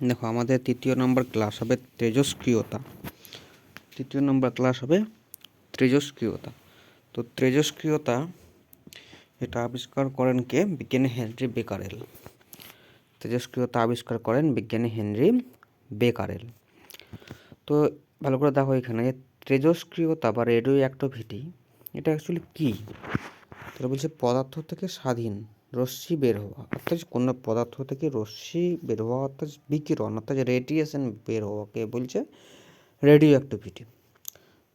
দেখো, আমাদের তৃতীয় নম্বর ক্লাস হবে তেজস্ক্রিয়তা। তৃতীয় নম্বর ক্লাস হবে তেজস্ক্রিয়তা। তো তেজস্ক্রিয়তা এটা আবিষ্কার করেন কে? বিজ্ঞানী হেনরি বেকারেল। তেজস্ক্রিয়তা আবিষ্কার করেন বিজ্ঞানী হেনরি বেকারেল। তো ভালো করে দেখো এখানে তেজস্ক্রিয়তা বা রেডিও অ্যাক্টিভিটি এটা অ্যাকচুয়ালি কী? তারা বলছে পদার্থ থেকে স্বাধীন রশ্মি বের হওয়া, অর্থাৎ কোনো পদার্থ থেকে রশ্মি বের হওয়া, অর্থাৎ বিকিরণ, অর্থাৎ রেডিয়েশন বের হওয়াকে বলছে রেডিও অ্যাক্টিভিটি।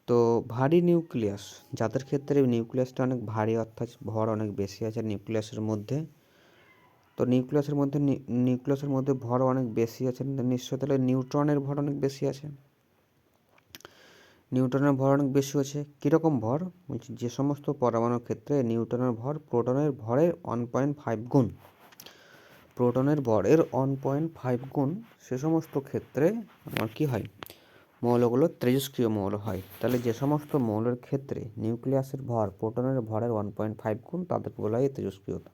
তো ভারী নিউক্লিয়াস, যাদের ক্ষেত্রে নিউক্লিয়াসটা অনেক ভারী, অর্থাৎ ভর অনেক বেশি আছে নিউক্লিয়াসের মধ্যে, তো নিউক্লিয়াসের মধ্যে ভর অনেক বেশি আছে নিশ্চয়ই, তাহলে নিউট্রনের ভর অনেক বেশি আছে। নিউটনের ভর অনেক বেশি আছে। কীরকম ভর? বলছি যে সমস্ত পরমাণুর ক্ষেত্রে নিউটনের ভর প্রোটনের ভরের 1.5 গুণ, প্রোটনের ভরের 1.5 গুণ, সে সমস্ত ক্ষেত্রে আমার কী হয়? মৌলগুলো তেজস্ক্রিয় মৌল হয়। তাহলে যে সমস্ত মৌলের ক্ষেত্রে নিউক্লিয়াসের ভর প্রোটনের ভরের 1.5 গুণ তাদেরকে বলা হয় তেজস্ক্রিয়তা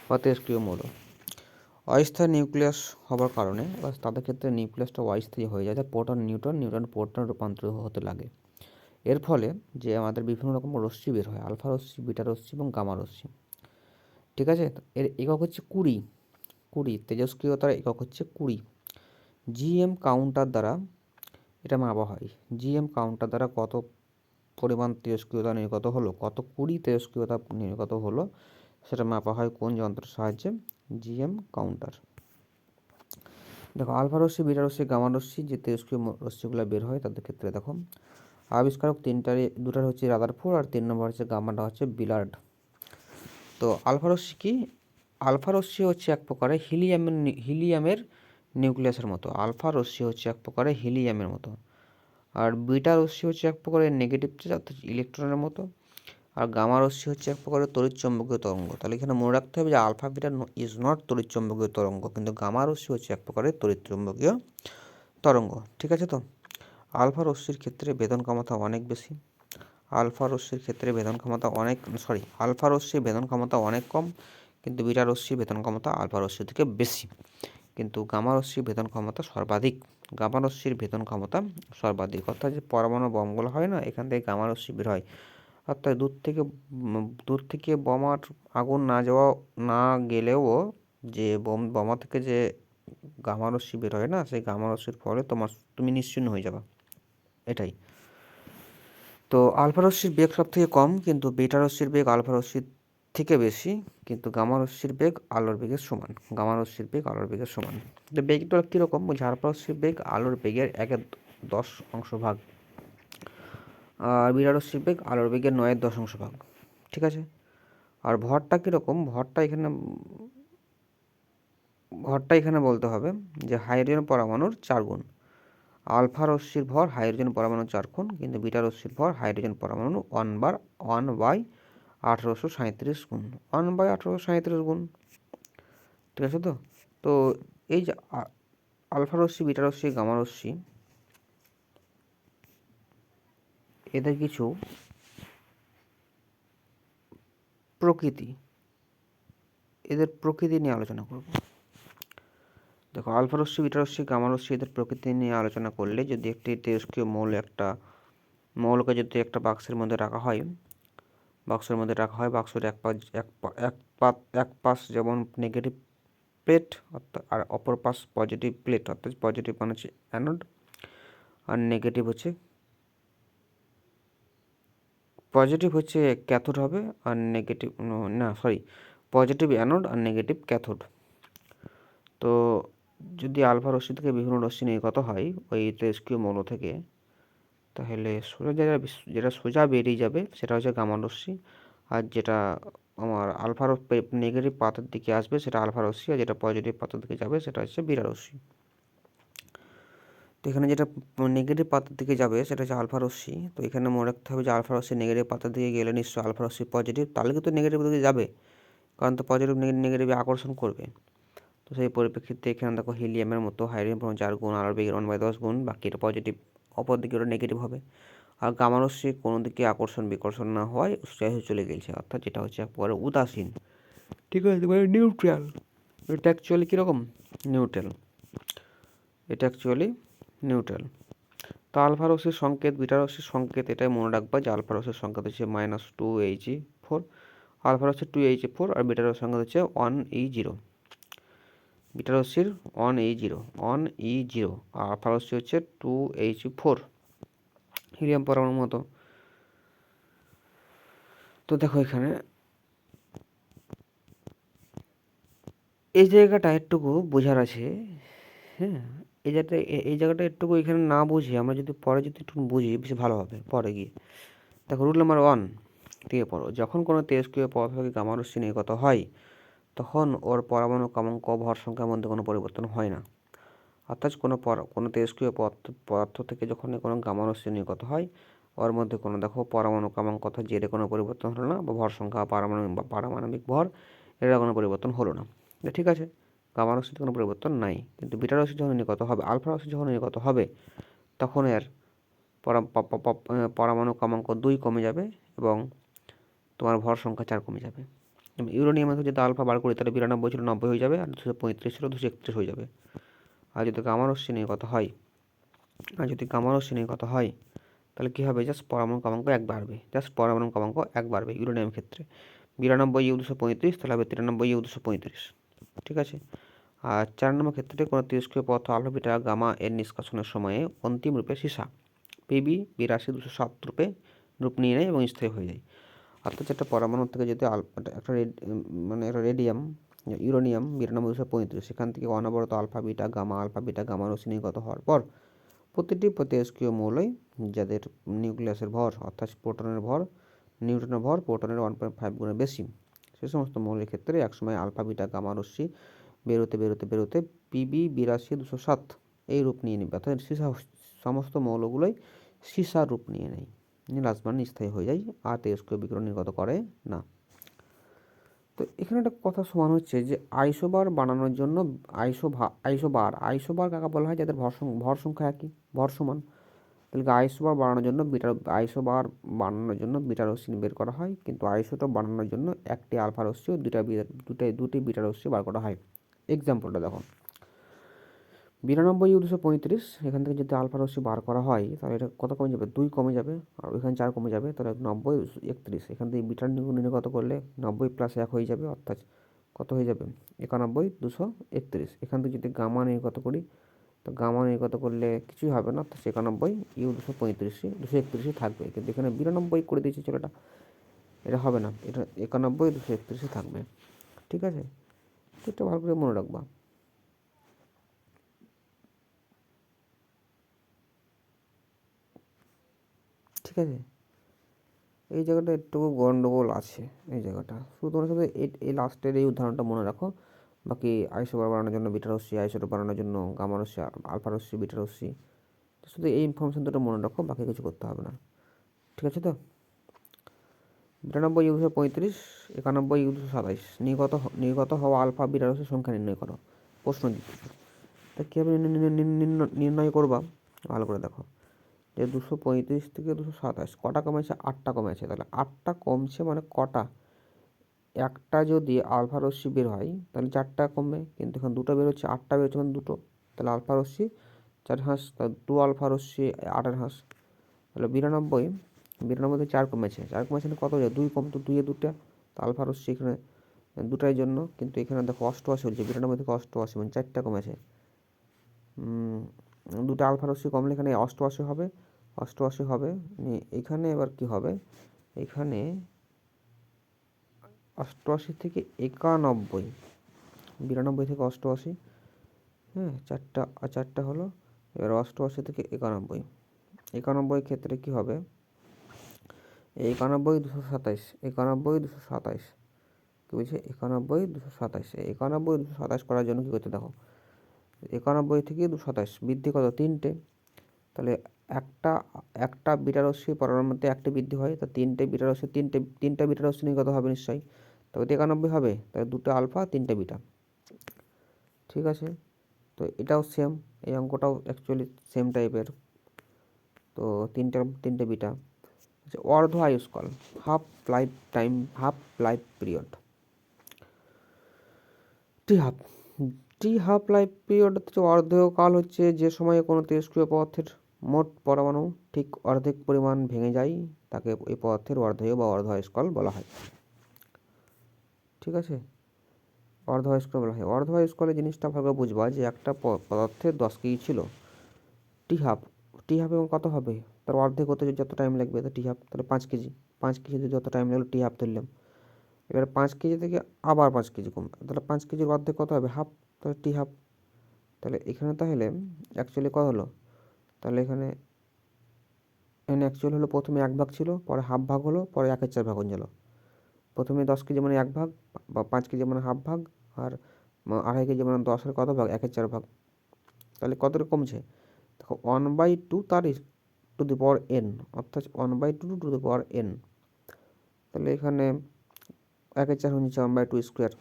বা তেজস্ক্রিয় মৌল। অস্থায়ী নিউক্লিয়াস হবার কারণে বা তাদের ক্ষেত্রে নিউক্লিয়াসটা অস্থায়ী হয়ে যায়, প্রোটন নিউট্রন, নিউট্রন প্রোটনে রূপান্তরিত হতে লাগে। এর ফলে যে আমাদের বিভিন্ন রকম রশ্মি বের হয়, আলফা রশ্মি, বিটা রশ্মি এবং গামা রশ্মি। ঠিক আছে, এর একক হচ্ছে 20। তেজস্ক্রিয়তার একক হচ্ছে 20। জিএম কাউন্টার দ্বারা এটা মাপা হয়। জিএম কাউন্টার দ্বারা কত পরিমাণ তেজস্ক্রিয়তা নির্গত হলো, কত 20 তেজস্ক্রিয়তা নির্গত হলো, সেটা মাপা হয় কোন যন্ত্রের সাহায্যে? GM counter. দেখো, আলফা রশ্মি, বিটা রশ্মি, গামা রশ্মি, যে তেজস্ক্রিয় রশ্মিগুলো বের হয় তাদের ক্ষেত্রে দেখো আবিষ্কারক দুটার হচ্ছে রাদারফোর্ড আর 3 নম্বর হচ্ছে গামাটা হচ্ছে বিলার্ড। তো আলফা রশ্মি কি? আলফা রশ্মি হচ্ছে এক প্রকারের হিলিয়ামের নিউক্লিয়াসের মতো। আলফা রশ্মি হচ্ছে এক প্রকারের হিলিয়ামের মতো। আর বিটা রশ্মি হচ্ছে এক প্রকারের নেগেটিভ চার্জ, অর্থাৎ ইলেকট্রনের মতো। আর গামা রশ্মি হচ্ছে এক প্রকারের তড়িৎচুম্বকীয় তরঙ্গ। তাহলে এখানে মনে রাখতে হবে যে আলফা বিটা ইজ নট তড়িৎচুম্বকীয় তরঙ্গ, কিন্তু গামা রশ্মি হচ্ছে এক প্রকারের তড়িৎচুম্বকীয় তরঙ্গ। ঠিক আছে? তো আলফা রশ্মির ক্ষেত্রে বেদন ক্ষমতা অনেক বেশি, আলফা রশ্মির ক্ষেত্রে আলফা রশ্মির বেদন ক্ষমতা অনেক কম, কিন্তু বিটা রশ্মির বেদন ক্ষমতা আলফা রশ্মির থেকে বেশি। কিন্তু গামা রশ্মির ভেদন ক্ষমতা সর্বাধিক। গামা রশ্মির ভেদন ক্ষমতা সর্বাধিক, অর্থাৎ যে পরমাণু বমগুলো হয় না, এখান থেকে গামা রশ্মি বের হয়। অর্থাৎ দূর থেকে বোমার আগুন না গেলেও যে বোমা থেকে যে গামা রশ্মি বের হয় না, সেই গামা রশ্মির ফলে তুমি নিশ্চিহ্ন হয়ে যাবে, এটাই। তো আলফা রশ্মির বেগ সব থেকে কম, কিন্তু বিটা রশ্মির বেগ আলফা রশ্মির থেকে বেশি, কিন্তু গামা রশ্মির বেগ আলোর বেগের সমান। গামা রশ্মির বেগ আলোর বেগের সমান। তো বেগটা কীরকম? বলছে আলফা রশ্মির বেগ আলোর বেগের 1/10 আর বিটা রশ্মির বেগ আলোর বেগের 9/10। ঠিক আছে? আর ভরটা কীরকম? ভরটা এখানে বলতে হবে যে হাইড্রোজেন পরমাণুর 4 গুণ। আলফা রশ্মির ভর হাইড্রোজেন পরমাণু 4 গুণ, কিন্তু বিটা রশ্মির ভর হাইড্রোজেন পরমাণু 1/1837 গুণ। 1/1837 গুণ। ঠিক আছে? তো তো এই যে আলফা রশ্মি, বিটা রশ্মি, গামা রশ্মি, এদের কিছু প্রকৃতি নিয়ে আলোচনা করব। দেখো, আলফা রশ্মি, বিটা রশ্মি, গামা রশ্মি, এদের প্রকৃতি নিয়ে আলোচনা করলে, যদি একটি তেজস্ক্রিয় মৌলকে যদি একটা বাক্সের মধ্যে রাখা হয়, বাক্সের এক পাশ যেমন নেগেটিভ প্লেট, অর্থাৎ আর অপর পাশ পজিটিভ প্লেট, অর্থাৎ পজিটিভ মানে হচ্ছে অ্যানোড আর নেগেটিভ হচ্ছে ক্যাথোড হবে, আর পজিটিভ অ্যানোড আর নেগেটিভ ক্যাথোড। তো যদি আলফা রশ্মি থেকে বিভিন্ন রশ্মি নির্গত হয় ওই তেজস্ক্রিয় মৌল থেকে, তাহলে যেটা সোজা বেরিয়ে যাবে সেটা হচ্ছে গামা রশ্মি, আর যেটা আমার নেগেটিভ পাতের দিকে আসবে সেটা আলফা রশ্মি, আর যেটা পজিটিভ পাতের দিকে যাবে সেটা হচ্ছে বিটা রশ্মি। তো এখানে যেটা নেগেটিভ পাতের দিকে যাবে সেটা হচ্ছে আলফা রশ্মি। তো এখানে মনে রাখতে হবে যে আলফা রশ্মি নেগেটিভ পাতের দিকে গেলে নিশ্চয়ই আলফা রশ্মি পজিটিভ, তাহলে কিন্তু নেগেটিভ দিকে যাবে, কারণ তো পজিটিভ নেগেটিভে আকর্ষণ করবে। তো সেই পরিপ্রেক্ষিতে এখানে দেখো হিলিয়ামের মতো হাইড্রোজেন পরমাণু 4 গুণ, আলোর বেগের 1/10 গুণ, বাকি এটা পজিটিভ, অপর দিকে ওটা নেগেটিভ হবে। আর গামা রশ্মি কোনো দিকে আকর্ষণ বিকর্ষণ না হয় চলে গেছে, অর্থাৎ যেটা হচ্ছে একবারে উদাসীন। ঠিক আছে? মানে নিউট্রাল। এটা অ্যাকচুয়ালি কীরকম? নিউট্রাল। এটা অ্যাকচুয়ালি নিউট্রাল। তো আলফা রশ্মির সংকেত, বিটা রশ্মির সংকেত এটাই মনে রাখবা যে আলফা রশ্মির সংকেত হচ্ছে -2He4, আলফা রশ্মির 2He4 আর বিটা রশ্মির সংকেত হচ্ছে 1E0। বিটা রশ্মির 1E0 আর আলফা রশ্মি হচ্ছে 2He4, হিলিয়াম পরমাণুর মতো। তো দেখো এখানে এই জায়গাটা একটুকু বোঝার আছে, হ্যাঁ, এই জায়গাটা একটুকু এখানে না বুঝে আমরা যদি পরে যদি একটু বুঝি বেশি ভালো হবে পরে গিয়ে। দেখো রুল নাম্বার 1 থেকে পড়ো, যখন কোনো তেজস্ক্রিয় পদার্থ থেকে গামা রশ্মি নির্গত হয় তখন ওর পরমাণু ক্রমাঙ্ক ভর সংখ্যার মধ্যে কোনো পরিবর্তন হয় না। অর্থাৎ কোনো তেজস্ক্রিয় পদার্থ থেকে যখন কোনো গামা রশ্মি নির্গত হয় ওর মধ্যে কোনো দেখো পরমাণু ক্রমাঙ্ক অর্থাৎ জেরে কোনো পরিবর্তন হলো না, বা ভর সংখ্যা পারমাণবিক ভর এর কোনো পরিবর্তন হলো না। ঠিক আছে, গামা রশ্মিতে কোনো পরিবর্তন নাই। কিন্তু বিটা রশ্মি যখন নির্গত হবে, আলফা রশ্মি যখন নির্গত হবে তখন এর পরমাণু ক্রমাঙ্ক 2 কমে যাবে এবং তোমার ভর সংখ্যা 4 কমে যাবে। ইউরেনিয়ামে যদি আলফা বার করি তাহলে 92 ছিল 90 হয়ে যাবে, আর 235 ছিল 231 হয়ে যাবে। আর যদি গামা রশ্মি নির্গত হয় তাহলে কী হবে, জাস্ট পরমাণু ক্রমাঙ্ক 1 বাড়বে, ইউরেনিয়াম ক্ষেত্রে 92 235 তাহলে হবে 93 235। ঠিক আছে। আর 4 নম্বর ক্ষেত্রে কোনো তেজস্ক্রিয় পদার্থ আলফা বিটা গামা এর নিষ্কাশনের সময়ে অন্তিম রূপে সীসা পিবি 82 207 রূপ নিয়ে নেয় এবং স্থায়ী হয়ে যায়। অর্থাৎ একটা পরমাণু থেকে যদি একটা রেডিয়াম ইউরেনিয়াম 92 235 সেখান থেকে অনবরত আলফা বিটা গামা রশ্মি নির্গত হওয়ার পর প্রতিটি তেজস্ক্রিয় মৌলই যাদের নিউক্লিয়াসের ভর অর্থাৎ নিউট্রনের ভর প্রোটনের 1.5 গুণের বেশি, সে সমস্ত মৌলের ক্ষেত্রে একসময় আলফা বিটা গামা রশ্মি বেরোতে পিবি 82 207 এই রূপ নিয়ে নেবে। অর্থাৎ সমস্ত মৌলগুলোই সীসা রূপ নিয়ে নেয়, রাজবান স্থায়ী হয়ে যায় আর তেজস্ক্রিয় বিকিরণ নির্গত করে না। তো এখানে একটা কথা সমান হচ্ছে যে আইসোবার বানানোর জন্য আইসোবার কাকে বলা হয়, যাদের ভর সংখ্যা একই, ভর সমান। তাহলে আইসোবার বানানোর জন্য বিটা রশ্মি বের করা হয়, কিন্তু আইসোটোপ বানানোর জন্য একটি আলফা রশ্মি ও দুটি বিটা রশ্মি বার করা হয়। এক্সাম্পলটা দেখো, 92 235 এখান থেকে যদি আলফা রশ্মি বার করা হয় তাহলে এটা কত কমে যাবে, 2 কমে যাবে, আর ওইখানে 4 কমে যাবে, তাহলে 90 31 এখান থেকে বিটার নির্গত করলে 90 + 1 হয়ে যাবে, অর্থাৎ কত হয়ে যাবে 91 231। এখান থেকে যদি গামা নির্গত করি তো গামা নির্গত করলে কিছুই হবে না, অর্থাৎ 91 231 থাকবে, কিন্তু এখানে 92 করে দিয়েছি ছেলেটা, এটা হবে না, এটা 91 231 থাকবে। ঠিক আছে, এটা ভালো করে মনে রাখবা। ঠিক আছে, এই জায়গাটা একটু গন্ডগোল আছে, এই জায়গাটা শুধু তোমার সাথে এই লাস্টের এই উদাহরণটা মনে রাখো। বাকি আইসোবার বানানোর জন্য বিটা রশ্মি, আইসোটোপ বানানোর জন্য গামা রশ্মি, আলফা রশ্মি, বিটা রশ্মি, শুধু এই ইনফরমেশন দুটো মনে রাখো, বাকি কিছু করতে হবে না। ঠিক আছে, তো 92 235 91 227 নির্গত হওয়া আলফা বিটা রশ্মির সংখ্যা নির্ণয় করো। প্রশ্ন দিচ্ছি, তা কীভাবে নির্ণয় করবা ভালো করে দেখো। যে 235 থেকে 227 কটা কমেছে, 8টা কমেছে, তাহলে 8টা কমছে মানে কটা, একটা যদি আলফা রশ্মি বের হয় তাহলে 4টা কমবে, কিন্তু এখন 2টো বের হচ্ছে, 8টা বের হচ্ছে মানে 2টো, তাহলে আলফা রশ্মি 4 হাঁস, 2 আলফা রশ্মি 8 হাঁস, তাহলে 92 4 কমেছে, কত যায়, 2 কম, তো 2 2টা, তো আলফা রশ্মি এখানে 2টার জন্য, কিন্তু এখানে দেখো 88 হচ্ছে, 92 থেকে 88 মানে 4টা কমেছে, 2টা আলফা রশ্মি কমলে এখানে 88 হবে। এখানে এবার কি হবে, এখানে 88 থেকে 91, 92 থেকে 88, হ্যাঁ, চারটা হলো। এবার 88 থেকে 91 ক্ষেত্রে কি হবে, 91 227 কি বলছে, 91 227 করার জন্য কি করতে দেখো, 91 থেকে 227 বৃদ্ধি কত, 3টে, তাহলে একটা বিটা রশ্মি পরমাণুর মধ্যে একটা বৃদ্ধি হয়, তো 3টে বিটা রশ্মি তিনটা বিটা রশ্মি নির্গত হবে নিশ্চয়ই, তবে 91 হবে, তাহলে 2টা আলফা 3টে বিটা। ঠিক আছে, তো এটাও সেম, এই অঙ্কটাও অ্যাকচুয়ালি সেম টাইপের, তো তিনটে বিটা। অর্ধ আয়ুষ্কাল, হাফ লাইফ পিরিয়ড, টি হাফ টি হাফ লাইফ পিরিয়ড হচ্ছে অর্ধকাল, হচ্ছে যে সময়ে কোনো তেজস্ক্রিয় পদার্থের মোট পরমাণু ঠিক অর্ধেক পরিমাণ ভেঙে যায়, তাকে এই পদার্থের অর্ধায়ু বা অর্ধায়স্কল বলা হয়। ঠিক আছে, অর্ধায়স্কল বলা হয়। অর্ধায়স্কলে জিনিসটা ভালো বুঝবা যে একটা পদার্থের 10 কেজি ছিল, টি হাফ, টি হাফ এবং কত হবে, তার অর্ধেক হতে যত টাইম লাগবে তো টি হাফ, তাহলে 5 কেজি, 5 কেজিতে যত টাইম লাগলো টি হাফ ধরলাম। এবার 5 কেজি থেকে আবার 5 কেজি কমবে, তাহলে 5 কেজির অর্ধেক কত হবে, হাফ, তাহলে টি হাফ। তাহলে এখানে তাহলে অ্যাকচুয়ালি কত হলো, তাহলে এখানে এখানে অ্যাকচুয়ালি হলো প্রথমে 1 ভাগ ছিল, পরে হাফ ভাগ হলো, পরে 1/4 ভাগ হয়ে গেল। প্রথমে 10 কেজি মানে 1 ভাগ, বা 5 কেজি মানে হাফ ভাগ, আর 2.5 কেজি মানে 10-এর কত ভাগ, 1/4 ভাগ। তাহলে কতটা কমছে, দেখো 1/2 তার টু দি পাওয়ার n, অর্থাৎ 1/2 টু দি পাওয়ার n। তাহলে এখানে 1/4 হয়ে যাচ্ছে 1/2 স্কোয়ার।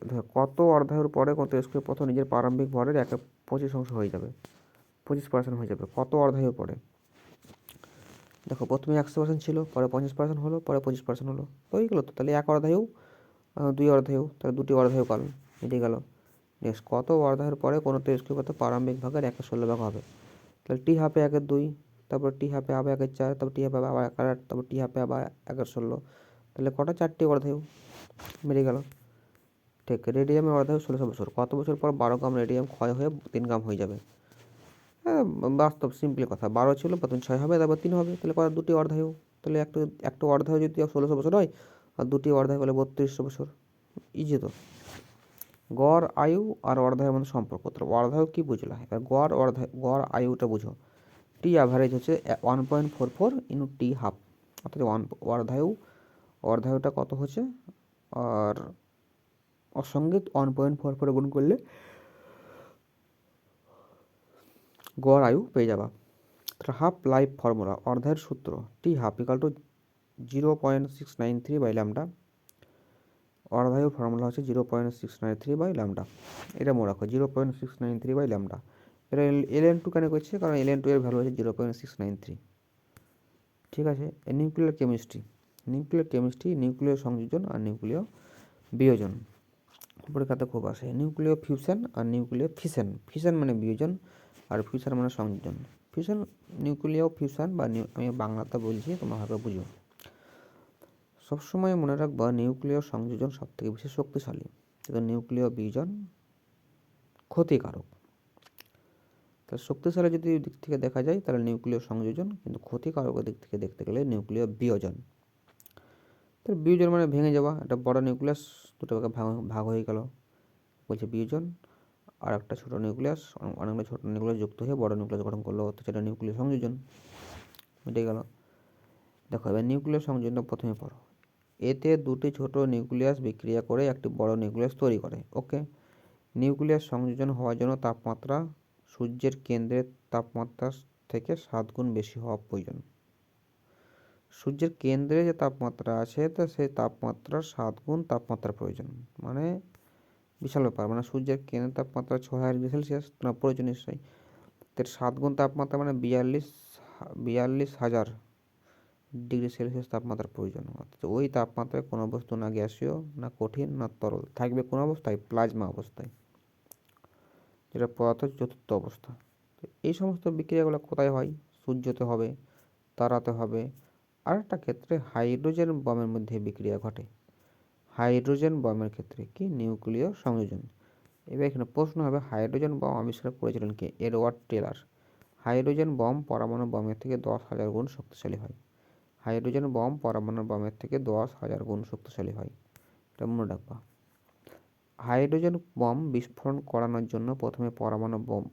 দেখো কত অর্ধায়ুর পরে কত স্কোয়ার প্রথম নিজের প্রারম্ভিক ভরের 1/25 হয়ে যাবে, 25% হয়ে যাবে কত অর্ধায়ুর পরে। দেখো প্রথমে 100% ছিল, পরে 50% হলো, পরে 25% হলো, তো এইগুলো তো তাহলে 1 অর্ধায়ু, 2 অর্ধায়ু, তাহলে 2টি অর্ধায়ু কাল এটি গেল। নেক্সট কত অর্ধায়ুর পরে কোনো তেজস্ক্রিয় পদার্থ প্রারম্ভিক ভাগের 1/16 ভাগ হবে, তাহলে টি হাফে 1/2, তারপর টি হাফে আবার 1/4, তারপর টি হাফে আবার 1/8, তারপর টি হাফে আবার 1/16, তাহলে কটা, 4টি অর্ধায়ু বেরিয়ে গেল। ঠিক, রেডিয়ামের অর্ধায়ু 1600 বছর, কত বছর পর 12 গ্রাম রেডিয়াম ক্ষয় হয়ে 3 গ্রাম হয়ে যাবে। হ্যাঁ, বাস্তব সিম্পল কথা, 12 ছিল, প্রথম 6 হবে, তারপর 3 হবে, তাহলে কত, 2টি অর্ধায়ু। তাহলে একটা অর্ধায়ু যদি 1600 বছর হয়, আর 2টি অর্ধায়ু হলে 3200 বছর। ইজি তো। গড় আয়ু আর অর্ধায়ুর মধ্যে সম্পর্ক, তাহলে অর্ধায়ু কি বুঝলা, এবার গড় আয়ুটা বুঝো। টি অ্যাভারেজ হচ্ছে 1.44 ইন্টু টি হাফ, অর্থাৎ অর্ধায়ুটা কত হচ্ছে, আর ওর সঙ্গে 1.44 গুণ করলে গড় আয়ু পেয়ে যাবা। তাহলে হাফ লাইফ ফর্মুলা, অর্ধায়ুর সূত্র, T half equal to 0.693 by lambda. অর্ধায়ুর ফর্মুলা হচ্ছে 0.693 বাই ল্যামডা, এটা মনে রাখো 0.693 বাই ল্যামডা। এটা ln2 কেন করছে, কারণ ln2 এর ভ্যালু হচ্ছে 0.693। ঠিক আছে, নিউক্লিয়ার কেমিস্ট্রি, নিউক্লিয় সংযোজন আর নিউক্লিয় বিয়োজন পরীক্ষাতে খুব আসে। নিউক্লিয় ফিউশন আর নিউক্লিয় ফিশন, ফিশন মানে বিয়োজন আর ফিউশন মানে সংযোজন। ফিউশন, নিউক্লিয় ফিউশন বা আমি বাংলাতে বলছি, তোমরা ভাবে বুঝো। সবসময় মনে রাখবা নিউক্লিয় সংযোজন সব থেকে বেশি শক্তিশালী, কিন্তু নিউক্লিয় বিয়োজন ক্ষতিকারক। তাহলে শক্তিশালী যদি দিক থেকে দেখা যায় তাহলে নিউক্লিয় সংযোজন, কিন্তু ক্ষতিকারকের দিক থেকে দেখতে গেলে নিউক্লিয় বিয়োজন। তাহলে বিয়োজন মানে ভেঙে যাওয়া, একটা বড় নিউক্লিয়াস দুটো ভাগ হয়ে গেল বলছে বিয়োজন, আর একটা ছোট নিউক্লিয়াস অনেকগুলো ছোট নিউক্লিয়াস যুক্ত হয়ে বড় নিউক্লিয়াস গঠন করলো, তো সেটা নিউক্লিয় সংযোজন মিটে গেল। দেখো এবার নিউক্লিয় সংযোজনটা প্রথমে পড়ো। এতে দুটি ছোট নিউক্লিয়াস বিক্রিয়া করে একটি বড় নিউক্লিয়াস তৈরি করে। ওকে, নিউক্লিয়াস সংযোজন হওয়ার জন্য তাপমাত্রা সূর্যের কেন্দ্রের তাপমাত্রা থেকে 7 গুণ বেশি হওয়া প্রয়োজন। সূর্যের কেন্দ্রে যে তাপমাত্রা আছে, তা সেই তাপমাত্রার 7 গুণ তাপমাত্রা প্রয়োজন, মানে বিশাল ব্যাপার। মানে সূর্যের কেন্দ্রের তাপমাত্রা 6000 ডিগ্রি সেলসিয়াস, তোমার প্রয়োজন নিশ্চয়ই, তার 7 গুণ তাপমাত্রা মানে 42,000 ডিগ্রি সেলসিয়াস তাপমাত্রার প্রয়োজন। অর্থাৎ ওই তাপমাত্রায় কোনো বস্তু না গ্যাসীয়, না কঠিন, না তরল থাকবে কোন অবস্থায়, প্লাজমা অবস্থায়, যেটা পদার্থের চতুর্থ অবস্থা। তো এই সমস্ত বিক্রিয়াগুলো কোথায় হয়, সূর্যতে হবে, তারাতে হবে, আর একটা ক্ষেত্রে হাইড্রোজেন বমের মধ্যে বিক্রিয়া ঘটে। হাইড্রোজেন বমের ক্ষেত্রে কি, নিউক্লিয় সংযোজন। এবার এখানে প্রশ্ন হবে, হাইড্রোজেন বম আবিষ্কার করেছিলেন কে, এডওয়ার্ড টেলর। হাইড্রোজেন বম পরমাণু বমের থেকে 10,000 গুণ শক্তিশালী হয়। হাইড্রোজেন বম পরমাণু বমের থেকে 10,000 গুণ শক্তিশালী হয়, এটা মনে রাখবা। হাইড্রোজেন বম বিস্ফোরণ করানোর জন্য প্রথমে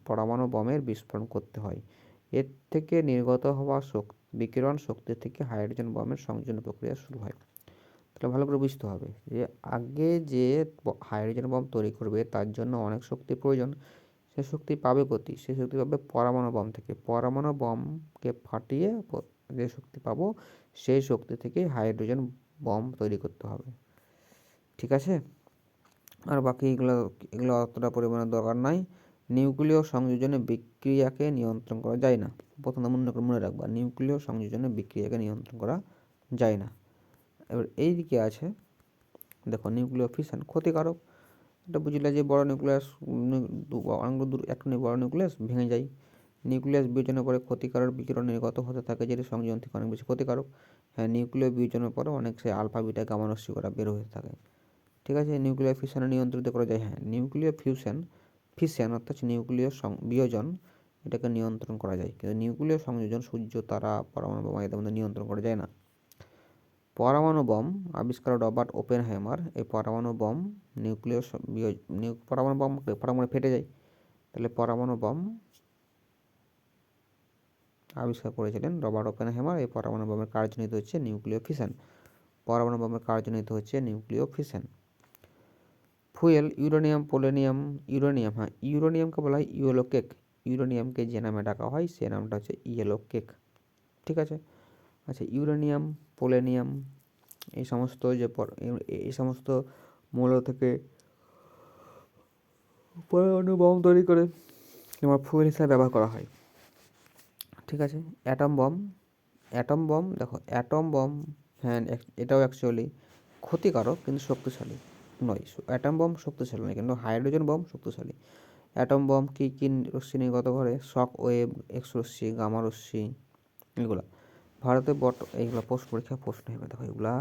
পরমাণু বমের বিস্ফোরণ করতে হয়। এর থেকে নির্গত হওয়া বিকিরণ শক্তি থেকে হাইড্রোজেন বমের সংযোজন প্রক্রিয়া শুরু হয়। তাহলে ভালো করে বুঝতে হবে যে আগে যে হাইড্রোজেন বম তৈরি করবে তার জন্য অনেক শক্তি প্রয়োজন। সে শক্তি পাবে কোথায়, সে শক্তি পাবে পরমাণু বম থেকে। পরমাণু বমকে ফাটিয়ে যে শক্তি পাবো, সেই শক্তি থেকে হাইড্রোজেন বম তৈরি করতে হবে। ঠিক আছে, আর বাকি এগুলো অতটা পরিমাণে দরকার নাই। নিউক্লিয় সংযোজনে বিক্রিয়াকে নিয়ন্ত্রণ করা যায় না। প্রথমে মনে রাখবা, নিউক্লিয় সংযোজনে বিক্রিয়াকে নিয়ন্ত্রণ করা যায় না। এবার এই দিকে আছে দেখো, নিউক্লিয় ফিশন ক্ষতিকারক। এটা বুঝলে যে বড় নিউক্লিয়াস একটা বড় নিউক্লিয়াস ভেঙে যায়, নিউক্লিয়াস বিয়োজনের পরে ক্ষতিকারক বিকিরণ নির্গত হতে থাকে, যেটি সংযোজন থেকে অনেক বেশি ক্ষতিকারক। হ্যাঁ, নিউক্লিয় বিয়োজনের পরে অনেক সে আলফা বিটা গামা রশ্মি করা বের হতে থাকে। ঠিক আছে, নিউক্লিয়ার ফিউশনে নিয়ন্ত্রিত করা যায়। হ্যাঁ, নিউক্লিয় ফিশন অর্থাৎ নিউক্লিয় বিয়োজন, এটাকে নিয়ন্ত্রণ করা যায়, কিন্তু নিউক্লিয় সংযোজন সূর্য, তারা, পরমাণু বোমা এদের মধ্যে নিয়ন্ত্রণ করা যায় না। পরমাণু বম আবিষ্কার রবার্ট ওপেনহাইমার। এই পরমাণু বম নিউক্লিয় পরমাণু বম পরমাণু ফেটে যায়, তাহলে পরমাণু বম আবিষ্কার করেছিলেন রবার্ট ওপেনহাইমার। এই পরমাণু বোমের কার্যনীতি হচ্ছে নিউক্লিয় ফিশন। পরমাণু বোমের কার্যনীতি হচ্ছে নিউক্লিয় fission. Fuel uranium, polonium, uranium. হ্যাঁ, ইউরেনিয়ামকে বলা হয় ইয়েলো কেক। ইউরেনিয়ামকে যে নামে ডাকা হয় সে নামটা হচ্ছে ইয়েলো কেক। ঠিক আছে। আচ্ছা, ইউরেনিয়াম, পোলোনিয়াম এই সমস্ত মৌল থেকে পরমাণু বম তৈরি করে তোমার ফুয়েল হিসাবে ব্যবহার করা হয়। ঠিক আছে। অ্যাটম বম দেখো, অ্যাটম বম, হ্যাঁ এটাও অ্যাকচুয়ালি ক্ষতিকারক কিন্তু শক্তিশালী নয়। অ্যাটম বম শক্তিশালী নয়, কিন্তু হাইড্রোজেন বম শক্তিশালী। অ্যাটম বম কী কী রশ্মি নির্গত করে? শক ওয়েভ, এক্স রশ্মি, গামা রশ্মি, এগুলো। এইগুলো পোস্ট পরীক্ষা প্রশ্ন হবে, দেখো এগুলা।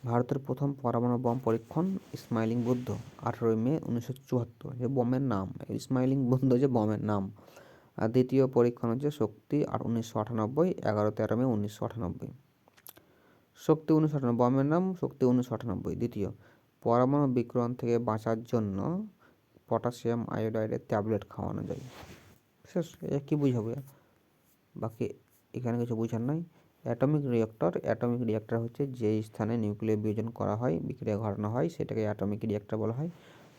ভারতের প্রথম পরমাণু বম পরীক্ষণ স্মাইলিং বুদ্ধ, 18 মে 1974। যে বমের নাম স্মাইলিং বুদ্ধ, যে বমের নাম। আর দ্বিতীয় পরীক্ষণ হচ্ছে শক্তি, আর 1998, 11-13 মে 1998। শক্তি 1998, বমের নাম শক্তি 1998। দ্বিতীয়, পরমাণু বিকিরণ থেকে বাঁচার জন্য পটাশিয়াম আয়োডাইডের ট্যাবলেট খাওয়ানো যায়। শেষ। কী বুঝাবো, বাকি এখানে কিছু বুঝার নাই। অ্যাটমিক রিঅ্যাক্টর হচ্ছে যে স্থানে নিউক্লিয় বিয়োজন করা হয়, বিক্রিয়া ঘটানো হয়, সেটাকে অ্যাটমিক রিঅ্যাক্টর বলা হয়।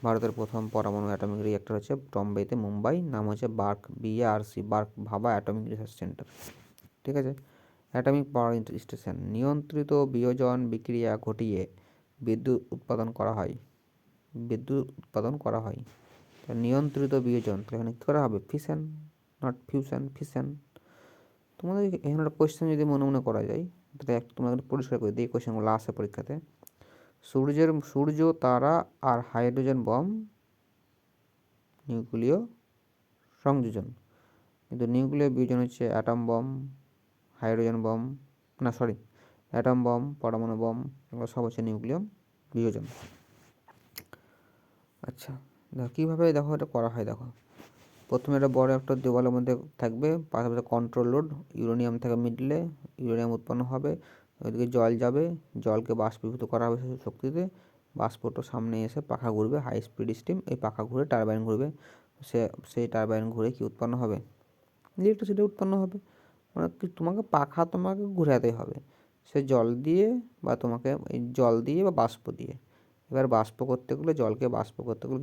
ভারতের প্রথম পরমাণু অ্যাটমিক রিঅ্যাক্টর হচ্ছে বম্বেতে, মুম্বাই, নাম হচ্ছে বার্ক, BARC, বার্ক ভাবা অ্যাটমিক রিসার্চ সেন্টার। ঠিক আছে। অ্যাটমিক পাওয়ার স্টেশন, নিয়ন্ত্রিত বিয়োজন বিক্রিয়া ঘটিয়ে বিদ্যুৎ উৎপাদন করা হয়। নিয়ন্ত্রিত বিয়োজন, এখানে কী করা হবে? Fission, not fusion, fission. তোমাদের এখানে একটা কোয়েশ্চেন যদি মনে মনে করা যায়, তাহলে তোমাদের পরিষ্কার করে দিই, কোয়েশ্চেনগুলো আসে পরীক্ষাতে। সূর্য, তারা আর হাইড্রোজেন বম নিউক্লিয় সংযোজন, কিন্তু নিউক্লিয় বিয়োজন হচ্ছে atom bomb, hydrogen bomb, atom bomb, পরমাণু বম, এগুলো সব হচ্ছে নিউক্লিয় বিয়োজন। আচ্ছা, দেখো কীভাবে এটা করা হয়। দেখো, প্রথমে একটা বড় একটা দেওয়ালের মধ্যে থাকবে, পাশাপাশি কন্ট্রোল লোড, ইউরেনিয়াম থেকে মিডলে ইউরেনিয়াম উৎপন্ন হবে, ওইদিকে জল যাবে, জলকে বাষ্পীভূত করা হবে শক্তিতে, বাষ্পটা সামনে এসে পাখা ঘুরবে, হাই স্পিড স্টিম, এই পাখা ঘুরে টারবাইন ঘুরবে, সেই টারবাইন ঘুরে কি উৎপন্ন হবে? ইলেকট্রিসিটি উৎপন্ন হবে। মানে তোমাকে ঘুরাতে হবে, সে জল দিয়ে বা বাষ্প দিয়ে। এবার বাষ্প করতে গেলে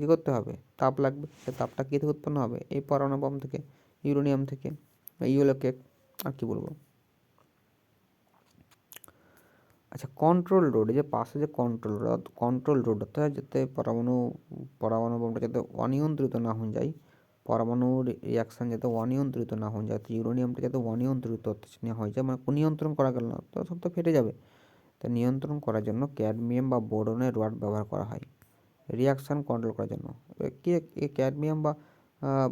কী করতে হবে? তাপ লাগবে। সে তাপটা কী থেকে উৎপন্ন হবে? এই পরমাণু বম থেকে, ইউরেনিয়াম থেকে, ইয়েলো কেক। আর কি বলবো। আচ্ছা, কন্ট্রোল রোড, যে পাশে যে কন্ট্রোল রোড অর্থাৎ যাতে পরমাণু বোমটা যাতে অনিয়ন্ত্রিত না হয়ে যায়, পরমাণু রিয়াকশান যাতে অনিয়ন্ত্রিত না হয়ে যায়, ইউরেনিয়ামটা যাতে অনিয়ন্ত্রিত হয়ে যায়, মানে নিয়ন্ত্রণ করা গেল না তো সব তো ফেটে যাবে। তা নিয়ন্ত্রণ করার জন্য ক্যাডমিয়াম বা বোরনের রড ব্যবহার করা হয় রিয়াকশান কন্ট্রোল করার জন্য। কি ক্যাডমিয়াম বা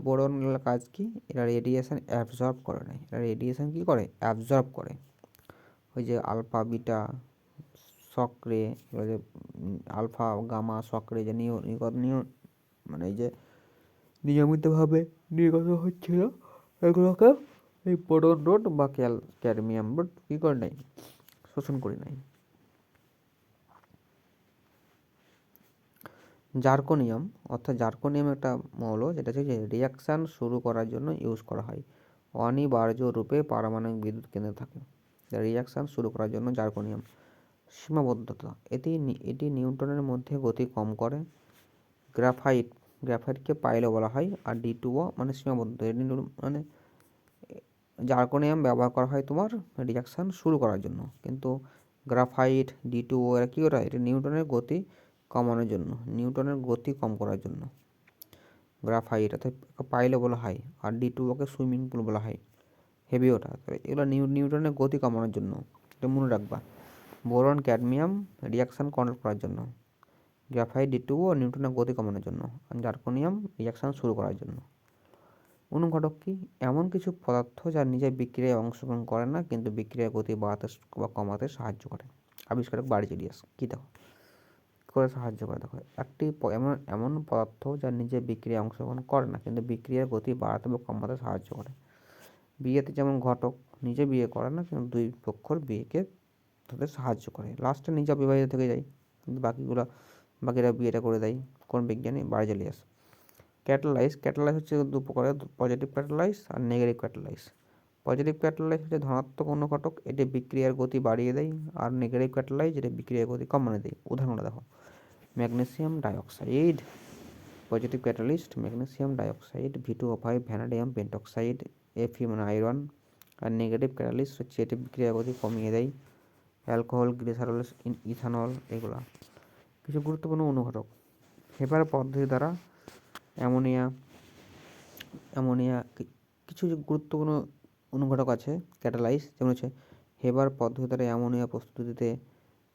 বোরনের কাজ কি? এরা রেডিয়েশন অ্যাবজর্ব করে নেয়। এরা রেডিয়েশন কী করে? অ্যাবজর্ব করে। ওই যে আলফা বিটা শক রে, যে আলফা গামা শক রে যে মানে এই যে নিয়মিতভাবে নির্গত হচ্ছিল, এগুলোকে এই বোরন রোড বা ক্যাডমিয়াম রোড কী করে নেয়? শোষণ করে নেয়। জার্কোনিয়াম একটা মৌল, যেটা হচ্ছে রিয়াকশান শুরু করার জন্য ইউজ করা হয়, অনিবার্য রূপে পারমাণবিক বিদ্যুৎ কেন্দ্রে থাকে। রিয়াকশান শুরু করার জন্য জার্কোনিয়াম। সীমাবদ্ধতা, এটি নিউটনের মধ্যে গতি কম করে। গ্রাফাইটকে পাইলো বলা হয়। আর D2O মানে সীমাবদ্ধ, মানে জার্কোনিয়াম ব্যবহার করা হয় তোমার রিয়াকশান শুরু করার জন্য, কিন্তু গ্রাফাইট, D2O এরা কী করা হয়? এটা নিউটনের গতি কম করার জন্য। গ্রাফাইট অর্থাৎ পাইলো বলা হয়, আর D2Oকে সুইমিং পুল বলা হয়, হেভি ওটা। এগুলো নিউটনের গতি কমানোর জন্য, এটা মনে রাখবা। বোরন ক্যাডমিয়াম রিয়াকশান কন্ট্রোল করার জন্য। গ্রাফাইট D2O নিউটনের গতি কমানোর জন্য, জার্কোনিয়াম রিয়াকশান শুরু করার জন্য। অনুঘটক কি? এমন কিছু পদার্থ যা নিজে বিক্রিয়ায় অংশগ্রহণ করে না কিন্তু বিক্রিয়ার গতি বাড়াতে বা কমাতে সাহায্য করে। আবিষ্কারক বার্জেলিয়াস। কী দেখো করে সাহায্য করে, দেখো একটি এমন এমন পদার্থ যা নিজে বিক্রিয়ায় অংশগ্রহণ করে না কিন্তু বিক্রিয়ার গতি বাড়াতে বা কমাতে সাহায্য করে। বিয়েতে যেমন ঘটক নিজে বিয়ে করে না কিন্তু দুই পক্ষর বিয়েকে তাদের সাহায্য করে। লাস্টে নিজে অবিবাহিত থেকে যায় কিন্তু বাকিরা বিয়েটা করে দেয়। কোন বিজ্ঞানী? বার্জেলিয়াস। ক্যাটালাইজ হচ্ছে দু প্রকারের, পজিটিভ ক্যাটালাইজ আর নেগেটিভ ক্যাটালাইজ। পজিটিভ ক্যাটালাইজ হচ্ছে ধনাত্মক অনুঘটক, এটি বিক্রিয়ার গতি বাড়িয়ে দেয়। আর নেগেটিভ ক্যাটালাইজ এটা বিক্রিয়ার গতি কমানো দেয়। উদাহরণটা দেখো, magnesium dioxide. Positive catalyst magnesium dioxide, V2O5 vanadium pentoxide, Fe মানে আয়রন। আর নেগেটিভ ক্যাটালিস্ট হচ্ছে এটি বিক্রিয়ার গতি কমিয়ে দেয়, অ্যালকোহল, গ্লিসারল, ইথানল এগুলা। কিছু গুরুত্বপূর্ণ অনুঘটক। হেবার পদ্ধতি দ্বারা অ্যামোনিয়া কিছু গুরুত্বপূর্ণ অনুঘটক আছে ক্যাটালাইজ, যেমন হচ্ছে হেবার পদ্ধতি দ্বারা অ্যামোনিয়া প্রস্তুতিতে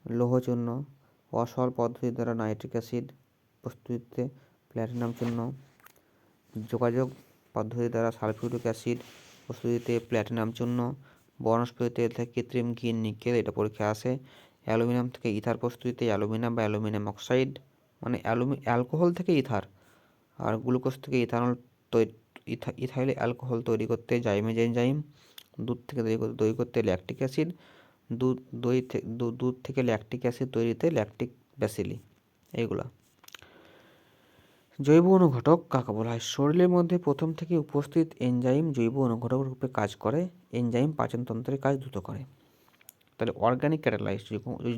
লৌহচূর্ণ, অসল পদ্ধতি দ্বারা নাইট্রিক অ্যাসিড প্রস্তুতিতে প্ল্যাটিনাম চূর্ণ, যোগাযোগ পদ্ধতি দ্বারা সালফিউরিক অ্যাসিড প্রস্তুতিতে প্ল্যাটিনাম চূর্ণ, বনস্পতি তেল থেকে কৃত্রিম ঘি নিকেল, এটা পরীক্ষা আসে। অ্যালুমিনিয়াম থেকে ইথার প্রস্তুতিতে অ্যালুমিনিয়াম বা অ্যালুমিনিয়াম অক্সাইড, মানে অ্যালকোহল থেকে ইথার, আর গ্লুকোজ থেকে ইথানল ইথাইল অ্যালকোহল তৈরি করতে জাইমেজ এনজাইম, দুধ থেকে দই করতে ল্যাকটিক অ্যাসিড, দুধ থেকে ল্যাকটিক অ্যাসিড তৈরিতে ল্যাকটিক ব্যাসিলি। এইগুলা জৈব অনুঘটক কাকে বলা হয়? শরীরের মধ্যে প্রথম থেকে উপস্থিত এনজাইম জৈব অনুঘটক রূপে কাজ করে। এনজাইম পাচনতন্ত্রের কাজ দ্রুত করে। তাহলে অর্গানিক ক্যাটালাইজ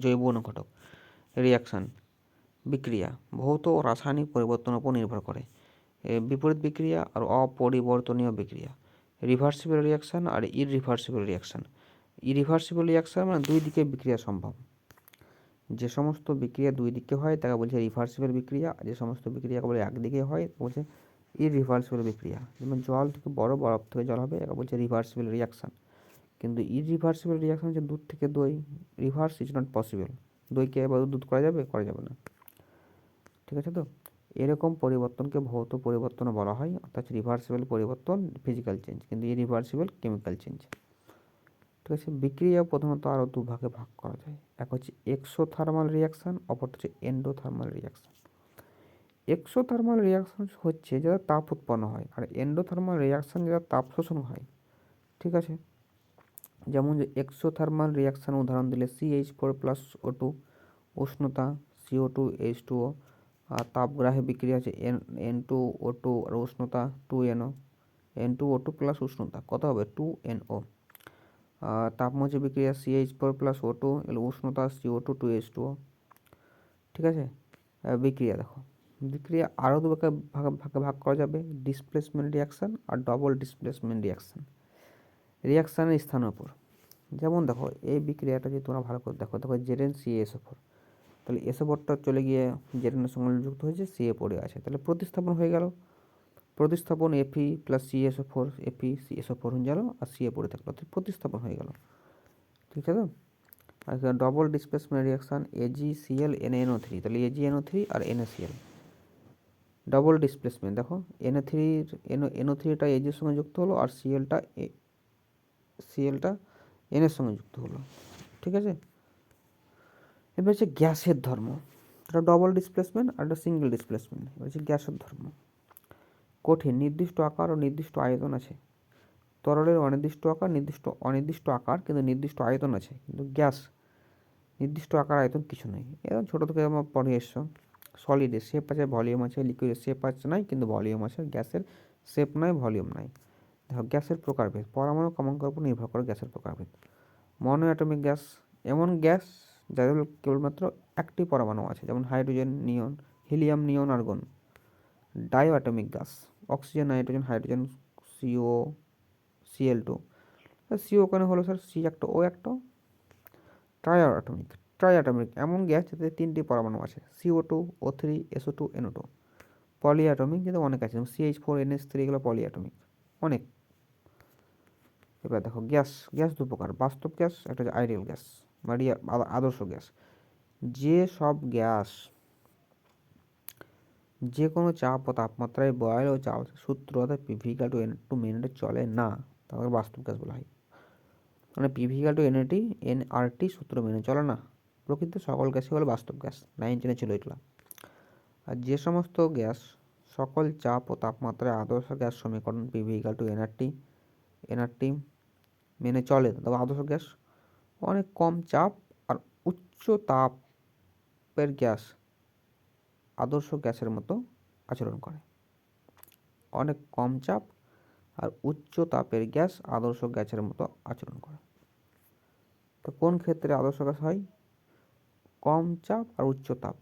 জৈব অনুঘটক। রিয়াকশান বিক্রিয়া ভৌত ও রাসায়নিক পরিবর্তনের উপর নির্ভর করে। বিপরীত বিক্রিয়া আর অপরিবর্তনীয় বিক্রিয়া। রিভার্সিবল রিয়াকশান আর ইরিভার্সিবল রিয়াকশান। ইরিভার্সিবল রিয়াকশান মানে দুই দিকে বিক্রিয়া সম্ভব। যে সমস্ত বিক্রিয়া দুই দিকে হয় তাকে বলছে রিভার্সিবল বিক্রিয়া, যে সমস্ত বিক্রিয়া বলে একদিকে হয় বলছে ইরিভার্সিবল বিক্রিয়া। যেমন জল থেকে বরফ থেকে জল হবে, একে বলছে রিভার্সিবল রিয়াকশান। কিন্তু ইরিভার্সিবল রিয়াকশান হচ্ছে দুধ থেকে দই। Reverse is not possible. দইকে এবার দুধ করা যাবে? করা যাবে না। ঠিক আছে তো? এরকম পরিবর্তনকে ভৌত পরিবর্তনও বলা হয়, অর্থাৎ রিভার্সিবল পরিবর্তন ফিজিক্যাল চেঞ্জ, কিন্তু ইরিভার্সিবল কেমিক্যাল চেঞ্জ। ঠিক আছে? বিক্রিয়া প্রধানত আরও দুভাগে ভাগ করা যায়। এক হচ্ছে এক্সোথার্মাল রিয়াকশান, অপরটা হচ্ছে এন্ডোথার্মাল রিয়াকশান। এক্সোথার্মাল রিয়াকশান হচ্ছে যারা তাপ উৎপন্ন হয়, আর এন্ডোথার্মাল রিয়াকশান যারা তাপ শোষণ হয়। ঠিক আছে? যেমন যে এক্সোথার্মাল রিয়াকশান উদাহরণ দিলে CH4+O2, উষ্ণতা CO2H2O, আর তাপগ্রাহী বিক্রিয়া আছে N2O2 আর উষ্ণতা 2NO, N2O2 প্লাস উষ্ণতা কত হবে? 2NO। তাপমোচী বিক্রিয়া CH4+O2 এর উষ্ণতা CO2 2H2O। ঠিক আছে? বিক্রিয়া দেখো, বিক্রিয়া আরও দু ভাগে ভাগ করা যাবে, ডিসপ্লেসমেন্ট রিয়াকশান আর ডবল ডিসপ্লেসমেন্ট রিয়াকশান। রিয়াকশানের স্থানের উপর, যেমন দেখো এই বিক্রিয়াটা যদি তোমরা ভালো করে দেখো, ZnCaSO4, তাহলে SO4টা চলে গিয়ে জেরেনের সঙ্গে যুক্ত হয়েছে, CA পড়ে আছে, তাহলে প্রতিস্থাপন হয়ে গেল। প্রতিস্থাপন Fe plus CaSO4, Fe CaSO4 হয়ে গেল আর CA পড়ে থাকলো, অর্থাৎ প্রতিস্থাপন হয়ে গেল। ঠিক আছে তো? আর double displacement reaction AgCl NaNO3, তাহলে AgNO3 আর NaCl ডবল ডিসপ্লেসমেন্ট। দেখো NO3টা Ag এর সঙ্গে যুক্ত হলো আর Clটা N এর সঙ্গে যুক্ত হলো। ঠিক আছে? এবার হচ্ছে গ্যাসের ধর্ম, এটা ডবল ডিসপ্লেসমেন্ট আর একটা সিঙ্গেল ডিসপ্লেসমেন্ট। এবার হচ্ছে গ্যাসের ধর্ম। কঠিন নির্দিষ্ট আকার ও নির্দিষ্ট আয়তন আছে। তরলের অনির্দিষ্ট আকার কিন্তু নির্দিষ্ট আয়তন আছে, কিন্তু গ্যাস নির্দিষ্ট আকার আয়তন কিছু নেই। এরকম ছোটো থেকে আমার পড়ে এসছো। সলিডের শেপ আছে, ভলিউম আছে, লিকুইডের শেপ আছে নাই কিন্তু ভলিউম আছে, গ্যাসের শেপ নাই, ভলিউম নাই। দেখো গ্যাসের প্রকারভেদ, পরমাণু ক্রমাঙ্কের উপর নির্ভর করে গ্যাসের প্রকারভেদ। মনো অ্যাটমিক গ্যাস এমন গ্যাস যাদের কেবলমাত্র একটি পরমাণু আছে, যেমন hydrogen, neon, helium, neon, argon. Diatomic gas oxygen, nitrogen, hydrogen, CO, Cl2। CO ওখানে হলো স্যার C একটা O একটা। ট্রাই অ্যাটমিক এমন গ্যাস যাতে তিনটি পরমাণু আছে, CO2, O3, SO2, NO2। পলি অ্যাটমিক কিন্তু অনেক আছে, যেমন CH4, NH3, এগুলো পলি অ্যাটমিক অনেক। এবার দেখো গ্যাস দু প্রকার, বাস্তব গ্যাস, একটা হচ্ছে আইডিয়াল গ্যাস বা আদর্শ গ্যাস। যে সব গ্যাস যে কোনো চাপ ও তাপমাত্রায় বয়েল ও চার্লসের সূত্র অর্থাৎ PV equal to n two মেনে চলে না, তাদের বাস্তব গ্যাস বলা হয়। মানে পিভি ইকুয়াল টু এনআরটি সূত্র মেনে চলে না। প্রকৃতির সকল গ্যাসই হলো বাস্তব গ্যাস, 19 ছিল এগুলো। আর যে সমস্ত গ্যাস সকল চাপ ও তাপমাত্রায় আদর্শ গ্যাস সমীকরণ পিভি ইকুয়াল টু এনআরটি মেনে চলে, তবে আদর্শ গ্যাস। অনেক কম চাপ আর উচ্চ তাপের গ্যাস আদর্শ গ্যাসের মতো আচরণ করে। অনেক কম চাপ আর উচ্চ তাপের গ্যাস আদর্শ গ্যাসের মতো আচরণ করে। তো কোন ক্ষেত্রে আদর্শ গ্যাস হয়? কম চাপ আর উচ্চ তাপ।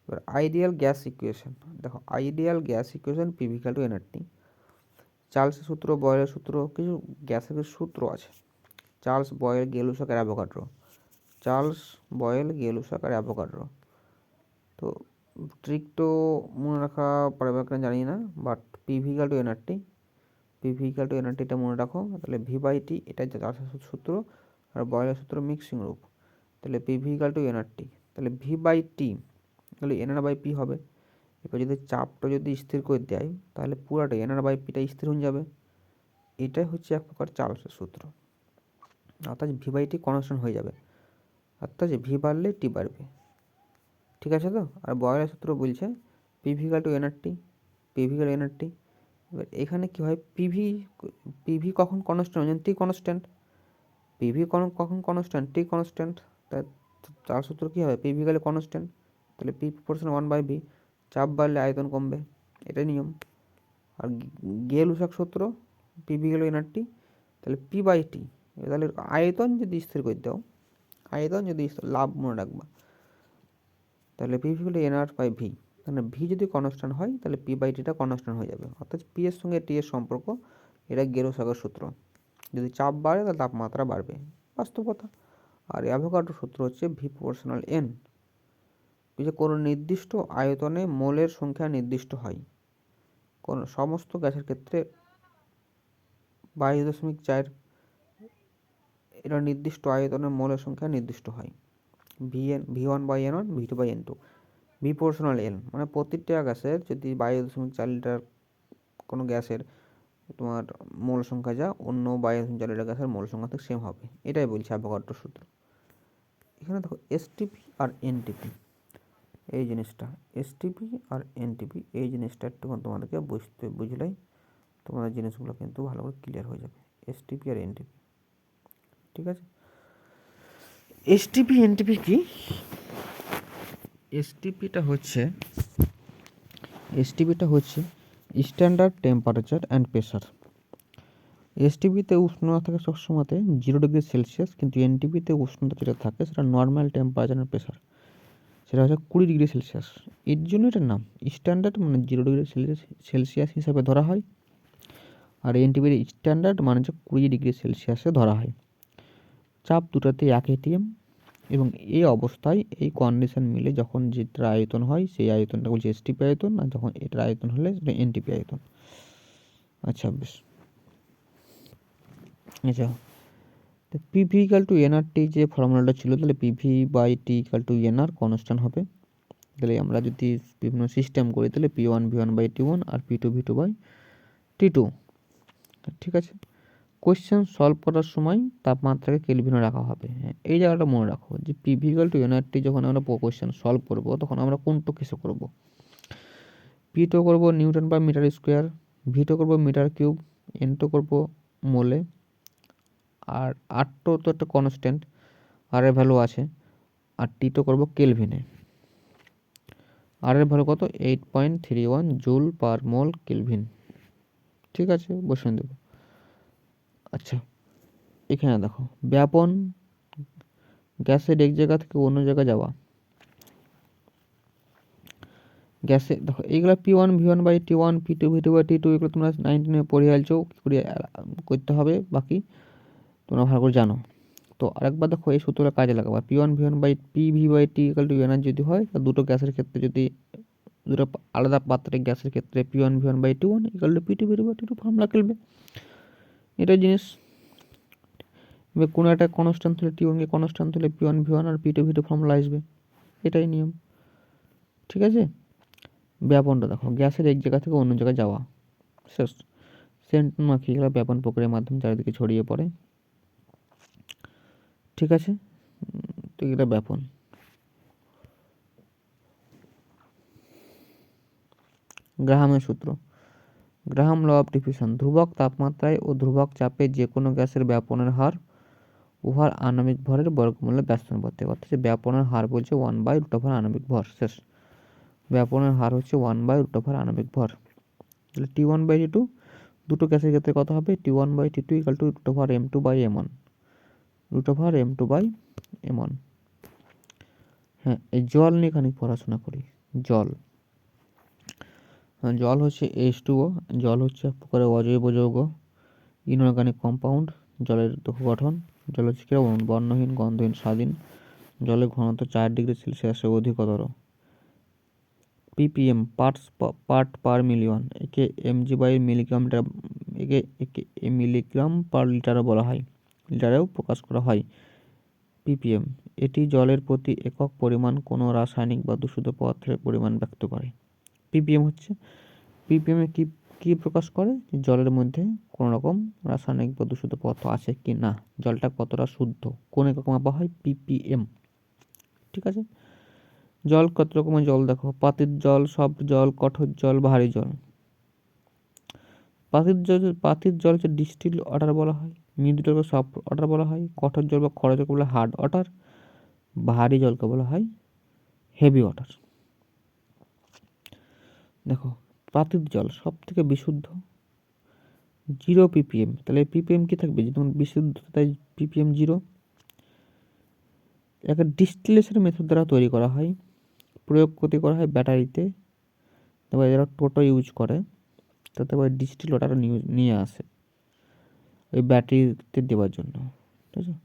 এবার আইডিয়াল গ্যাস ইকুয়েশন দেখো, ideal gas equation PV equal to NRT. চার্লসের সূত্র, বয়েলের সূত্র, কিছু গ্যাসের কিছু সূত্র আছে। চার্লস বয়েল, গেলুসক আর অ্যাভোগাড্রো। চার্লস বয়েল, গেলুসক আর অ্যাভোগাড্রো। তো ট্রিক তো মনে রাখা পারবে কিনা জানি না, but PV equal to NRT, PV equal to এনআরটিটা মনে রাখো। তাহলে ভি বাই টি এটা চার্লসের সূত্র, আর বয়েলের সূত্র মিক্সিং রূপ। তাহলে পিভি ইকুয়াল টু এনআরটি, তাহলে ভি বাই টি তাহলে এনআর বাই পি হবে। এবার যদি চাপটা যদি স্থির করে দেয় তাহলে পুরাটাই এনআর বাই পিটা স্থির হয়ে যাবে। এটাই হচ্ছে এক প্রকার চার্লসের সূত্র। অর্থাৎ ভি বাই টি কনস্ট্যান্ট হয়ে যাবে, অর্থাৎ ভি বাড়লে টি বাড়বে। ঠিক আছে তো? আর বয়েলের সূত্র বলছে PV equal to NRT, PV equal to nRT. এবার এখানে কী হয়, পিভি কখন কনস্ট্যান্ট, যেমন টি কনস্ট্যান্ট, পিভি কখন কনস্ট্যান্ট, টি কনস্ট্যান্ট। তাই চার সূত্র কী হবে, পিভি গেলে কনস্ট্যান্ট, তাহলে পি প্রপোর্শনাল 1/v। চাপ বাড়লে আয়তন কমবে, এটাই নিয়ম। আর গেলুসক সূত্র পিভি গেল এনআরটি, তাহলে পি বাই টি। তাহলে আয়তন যদি স্থির করে দাও, আয়তন যদি লাভ মনে রাখবা, তাহলে পিভি হলো এনআর বাই ভি। তাহলে ভি যদি কনস্ট্যান্ট হয় তাহলে পি বাই টিটা কনস্ট্যান্ট হয়ে যাবে। অর্থাৎ পি এর সঙ্গে টি এর সম্পর্ক, এটা গেলুসকের সূত্র। যদি চাপ বাড়ে তাহলে তাপমাত্রা বাড়বে, বাস্তবতা। আর অ্যাভোগাড্রো সূত্র হচ্ছে ভি প্রপোর্শনাল এন। যে কোনো নির্দিষ্ট আয়তনে মোলের সংখ্যা নির্দিষ্ট হয়। কোন সমস্ত গ্যাসের ক্ষেত্রে 22.4 এটা নির্দিষ্ট আয়তনে মোলের সংখ্যা নির্দিষ্ট হয়। V one by N one, V two by N two. V proportional N মানে প্রতিটা গ্যাসের যদি 22.4 লিটার কোনো গ্যাসের তোমার মোল সংখ্যা যা অন্য 22.4 লিটার গ্যাসের মোল সংখ্যা থেকে সেম হবে, এটাই বলছে অ্যাভোগাড্রো সূত্র। এখানে দেখো এসটিপি আর এনটিপি, এই জিনিসটা এসটিপি আর এনটিপি, এই জিনিসটা একটু তোমাদেরকে বুঝলেই তোমাদের জিনিসগুলো কিন্তু ভালো করে ক্লিয়ার হয়ে যাবে। এসটিপি আর এনটিপি, ঠিক আছে। এসটিপি এনটিপি কি? এসটিপিটা হচ্ছে স্ট্যান্ডার্ড টেম্পারেচার অ্যান্ড প্রেশার। এসটিপিতে উষ্ণতা থাকে সবসময়তে 0°C, কিন্তু এনটিপিতে উষ্ণতা যেটা থাকে সেটা নর্মাল টেম্পারেচার অ্যান্ড প্রেশার, সেটা হচ্ছে 20°C। এর জন্য এটার নাম স্ট্যান্ডার্ড, মানে 0°C হিসাবে ধরা হয়। আর এনটিপির স্ট্যান্ডার্ড মানে হচ্ছে 20°C ধরা হয়। চাপ দুটাতেই 1 atm, এবং এই অবস্থায় এই কন্ডিশন মিলে যখন যেটার আয়তন হয় সেই আয়তনটা বলছে এসটিপি আয়তন, আর যখন এটার আয়তন হলে সেটা এনটিপি আয়তন। আচ্ছা বেশ, আচ্ছা তো পিভি ইকাল টু এনআরটি যে ফর্মুলাটা ছিল, তাহলে PV by T equal to NR constant হবে। তাহলে আমরা যদি বিভিন্ন সিস্টেম করি তাহলে পি1 ভি1 বাই টি1 আর পি2 ভি2 বাই টি2। ঠিক আছে। কোয়েশ্চেন সলভ করার সময় তাপমাত্রাকে কেলভিনে রাখা হবে। হ্যাঁ, এই জায়গাটা মনে রাখো যে পিভি ইকুয়াল টু এনআরটি যখন আমরা কোয়েশ্চেন সলভ করবো তখন আমরা কোনটা কিসে করবো। পি2 করবো নিউটন পার মিটার স্কোয়ার, ভি2 করবো মিটার কিউব, এন2 করবো মোলে, আর আর2 তো একটা কনস্ট্যান্ট, আর এর ভ্যালু আছে, আর টি2 করবো কেলভিনে। আর এর ভ্যালু কত, 8.31 জুল পার মোল কেলভিন। ঠিক আছে, বসিয়ে দেবো। আচ্ছা এখানে দেখো ব্যাপন, গ্যাসের এক জায়গা থেকে অন্য জায়গায় যাওয়া। গ্যাসে দেখো এইগুলো P one V one by টি1, পি2 V two by টি2, এগুলো তোমরা 19 পড়ে আলছো, কী করে করতে হবে বাকি তোমরা ভালো করে জানো। তো আরেকবার দেখো এই সূত্রটা কাজে লাগাবো। P one V one by PV by T equal to NR যদি হয়, তা দুটো গ্যাসের ক্ষেত্রে যদি দুটো আলাদা পাত্রের গ্যাসের ক্ষেত্রে P one V one by T one equal to P two V two by T two formula খেলবে, এটাই জিনিস। এবার কোনো একটা কনস্ট্যান্ট হলে টি1কে কনস্ট্যান্ট হলে পি1 ভি1 আর পি2 ভি2 ফর্মুলা আসবে, এটাই নিয়ম। ঠিক আছে। ব্যাপনটা দেখো, গ্যাসের এক জায়গা থেকে অন্য জায়গায় যাওয়া, শেষ। সেন্ট মাখিয়ে গেলে ব্যাপন প্রক্রিয়ার মাধ্যমে চারিদিকে ছড়িয়ে পড়ে, ঠিক আছে। তো এটা ব্যাপন। গ্রাহামের সূত্র, গ্রাহাম ল অফ ডিফিউশন, ধ্রুবক তাপমাত্রায় ও ধ্রুবক চাপে যে কোনো গ্যাসের ব্যাপনের হার উহার আণবিক ভরের বর্গমূলে ব্যস্তানুপাতিক, অর্থাৎ ব্যাপনের হার বলছে 1/√ওভার আণবিক ভর, শেষ। ব্যাপনের হার হচ্ছে 1/√ওভার আণবিক ভর। তাহলে T1/T2, দুটো গ্যাসের ক্ষেত্রে কত হবে, T1/T2 = √m2/m1, √m2/m1। হ্যাঁ, এই জল নিয়ে খানিক পড়াশোনা করি। জল, জল হচ্ছে H2O, জল হচ্ছে এক প্রকারের অজৈব যৌগ, ইনঅর্গানিক কম্পাউন্ড। জলের গঠন, জল হচ্ছে কিরকম, বর্ণহীন, গন্ধহীন, স্বাদহীন। জলের ঘনত্ব 4°C অধিকতর। ppm পার্ট পার মিলিয়ন, একে mg/মিলিগ্রাম, একে মিলিগ্রাম পার লিটারও বলা হয়, লিটারেও প্রকাশ করা হয় ppm। এটি জলের প্রতি একক পরিমাণ কোনো রাসায়নিক বা দূষিত পদার্থের পরিমাণ ব্যক্ত করে। ppm হচ্ছে, ppm এ কি প্রকাশ করে, জলের মধ্যে কোনো রকম রাসায়নিক বা দূষিত পদার্থ আছে কি না, জলটা কতটা শুদ্ধ, কোন একক মাপা হয়, ppm, ঠিক আছে। জল কত রকমের জল দেখো, পাতির জল, সফট জল, কঠোর জল, ভারী জল। পাতির জল হচ্ছে ডিস্টিল ওয়াটার বলা হয়, মৃদু জলকে সফট ওয়াটার বলা হয়, কঠোর জল বা খরা জলকে বলা হয় হার্ড ওয়াটার, ভারী জলকে বলা হয় হেভি ওয়াটার। দেখো, পাতির জল সব থেকে বিশুদ্ধ, 0 ppm, তাহলে ppm কি থাকবে, যেমন বিশুদ্ধ তাই ppm 0। একটা ডিস্টিলেশন মেথড দ্বারা তৈরি করা হয়, প্রয়োগ করা হয় ব্যাটারিতে, তারপর যারা টোটো ইউজ করে তাতে আবার ডিস্টিল ওয়াটার নিয়ে আসে ওই ব্যাটারিতে দেওয়ার জন্য, ঠিক আছে।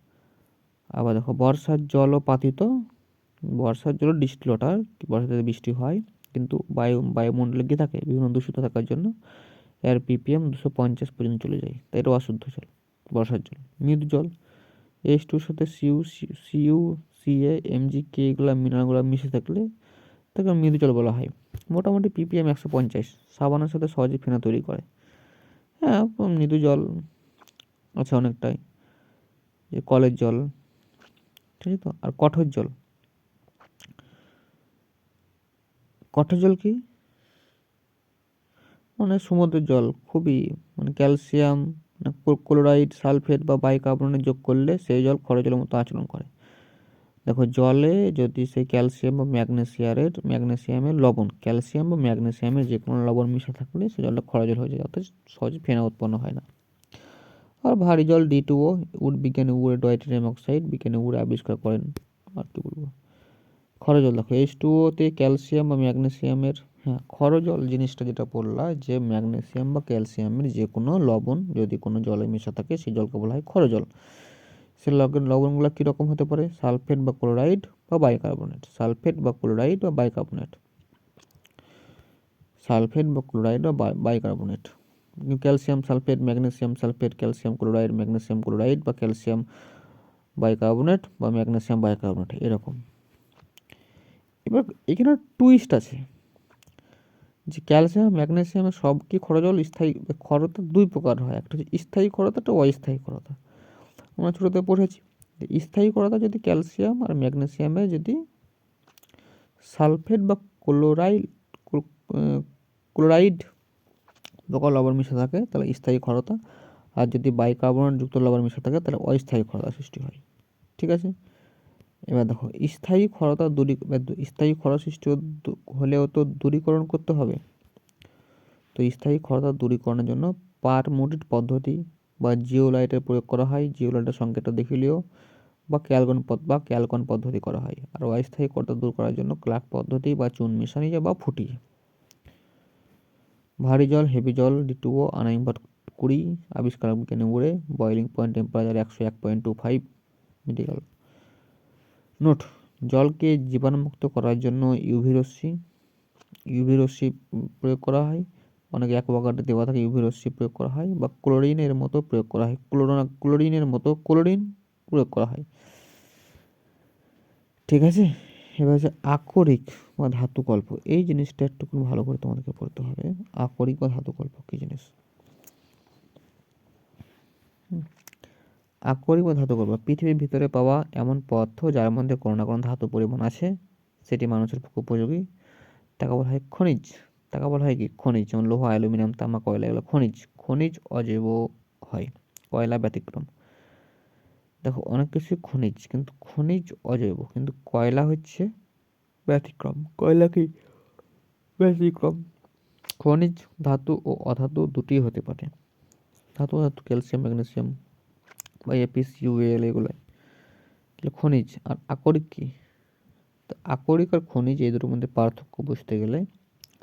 আবার দেখো, বর্ষার জলও পাতিত, বর্ষার জলও ডিস্টিল ওয়াটার, বর্ষাতে বৃষ্টি হয় কিন্তু বায়ুমণ্ডলে গিয়ে থাকে বিভিন্ন দূষিত থাকার জন্য এর ppm 250 পর্যন্ত চলে যায়, তাই এটা অশুদ্ধ জল, বর্ষার জল। মৃদু জল, H2 এর সাথে Cu, Ca, Mg, K এগুলো মিনারেলগুলো মিশে থাকলে তাকে মৃদু জল বলা হয়। মোটামুটি ppm 150, সাবানের সাথে সহজে ফেনা তৈরি করে। হ্যাঁ, মৃদু জল আছে অনেকটাই, যে কলের জল, ঠিক আছে। তো আর কঠোর জল, কঠোর জল কি, মানে সমুদ্রের জল খুবই, মানে ক্যালসিয়াম, ক্লোরাইড, সালফেট বা বাইকার্বনেট যোগ করলে সেই জল খরচ জলের মতো আচরণ করে। দেখো, জলে যদি সেই ক্যালসিয়াম বা ম্যাগনেসিয়ামের লবণ, ক্যালসিয়াম বা ম্যাগনেসিয়ামের যে কোনো লবণ মিশে থাকলে সেই জলটা খরা জল হয়ে যায়, অর্থাৎ সহজে ফেনা উৎপন্ন হয় না। আর ভারী জল D2O, বিজ্ঞানী উড়ে টাইটেনিয়াম অক্সাইড, বিজ্ঞানী উড়ে আবিষ্কার করেন। আর কি বলবো, খরা জল দেখো, H2O তে ক্যালসিয়াম বা ম্যাগনেসিয়ামের, হ্যাঁ খরা জল জিনিসটা যেটা বললা, যে ম্যাগনেসিয়াম বা ক্যালসিয়ামের যে কোনো লবণ যদি কোনো জলে মেশা থাকে সেই জলকে বলা হয় খরা জল। সে লবণগুলো কীরকম হতে পারে, সালফেট বা ক্লোরাইড বা বাইকার্বনেট, সালফেট বা ক্লোরাইড বা বাইকার্বনেট, সালফেট বা ক্লোরাইড বা bicarbonate. Calcium sulphate, magnesium sulphate, calcium chloride, magnesium chloride বা ক্যালসিয়াম বাইকার্বনেট বা ম্যাগনেসিয়াম বাইকার্বনেট, এরকম। এবার এখানে টুইস্ট আছে, যে ক্যালসিয়াম ম্যাগনেসিয়ামের সব কি খরজল স্থায়ী, খরতা দুই প্রকার হয়, একটা হচ্ছে স্থায়ী খরতা, একটা অস্থায়ী খরতা। আমরা ছোটোতে পড়েছি, স্থায়ী খরতা যদি ক্যালসিয়াম আর ম্যাগনেসিয়ামে যদি সালফেট বা ক্লোরাইড বা লবণ মিশে থাকে তাহলে স্থায়ী খরতা, আর যদি বাইকার্বনেট যুক্ত লবণ মিশে থাকে তাহলে অস্থায়ী খরতা সৃষ্টি হয়, ঠিক আছে। এবার দেখো, স্থায়ী খরতা স্থায়ী খরা সৃষ্টি হলেও তো দূরীকরণ করতে হবে। তো স্থায়ী খরতা দূরীকরণের জন্য পারমুটেড পদ্ধতি বা জিওলাইটের প্রয়োগ করা হয়, জিওলাইটের সংকেতটা দেখিলেও, বা ক্যালকন পদ্ধতি করা হয়। আর অস্থায়ী খরতা দূর করার জন্য ক্লার্ক পদ্ধতি বা চুন মেশানিয়ে বা ফুটিয়ে। ভারী জল, হেভি জল, D2O, আনাইম্বর 20, আবিষ্কার বিজ্ঞানী উড়ে, বয়লিং পয়েন্ট টেম্পারেচার 101.25 মিডিকাল। নোট, জলকে জীবাণুমুক্ত করার জন্য ইউভি রশ্মি প্রয়োগ করা হয়, অনেকে অ্যাকোয়াগার্ডে দেওয়া থাকে ইউভি রশ্মি প্রয়োগ করা হয়, বা ক্লোরিনের মতো প্রয়োগ করা হয়, ক্লোরিন প্রয়োগ করা হয়, ঠিক আছে। এবার হচ্ছে আকরিক বা ধাতুকল্প, এই জিনিসটা একটু ভালো করে তোমাদেরকে পড়তে হবে। আকরিক বা ধাতুকল্প কি জিনিস? আকরিক বা ধাতুকল্প পৃথিবীর ভিতরে পাওয়া এমন পদার্থ যার মধ্যে কোনো না কোনো ধাতু পরিমাণ আছে, সেটি মানুষের পক্ষে উপযোগী, তাকে বলা হয় খনিজ। তাকে বলা হয় কি খনিজ। যেমন লোহা, অ্যালুমিনিয়াম, তামা, কয়লা, এগুলো খনিজ। খনিজ অজৈব হয়, কয়লা ব্যতিক্রম। দেখো অনেক কিছু খনিজ, কিন্তু খনিজ অজৈব, কিন্তু কয়লা হচ্ছে ব্যতিক্রম। কয়লা কি ব্যতিক্রম। খনিজ ধাতু ও অধাতু দুটি হতে পারে। ধাতু ধাতু ক্যালসিয়াম, ম্যাগনেসিয়াম বা এপিসিউএল, এগুলো খনিজ। আর আকরিক কি? তো আকরিক আর খনিজ এই দুটোর মধ্যে পার্থক্য বুঝতে গেলে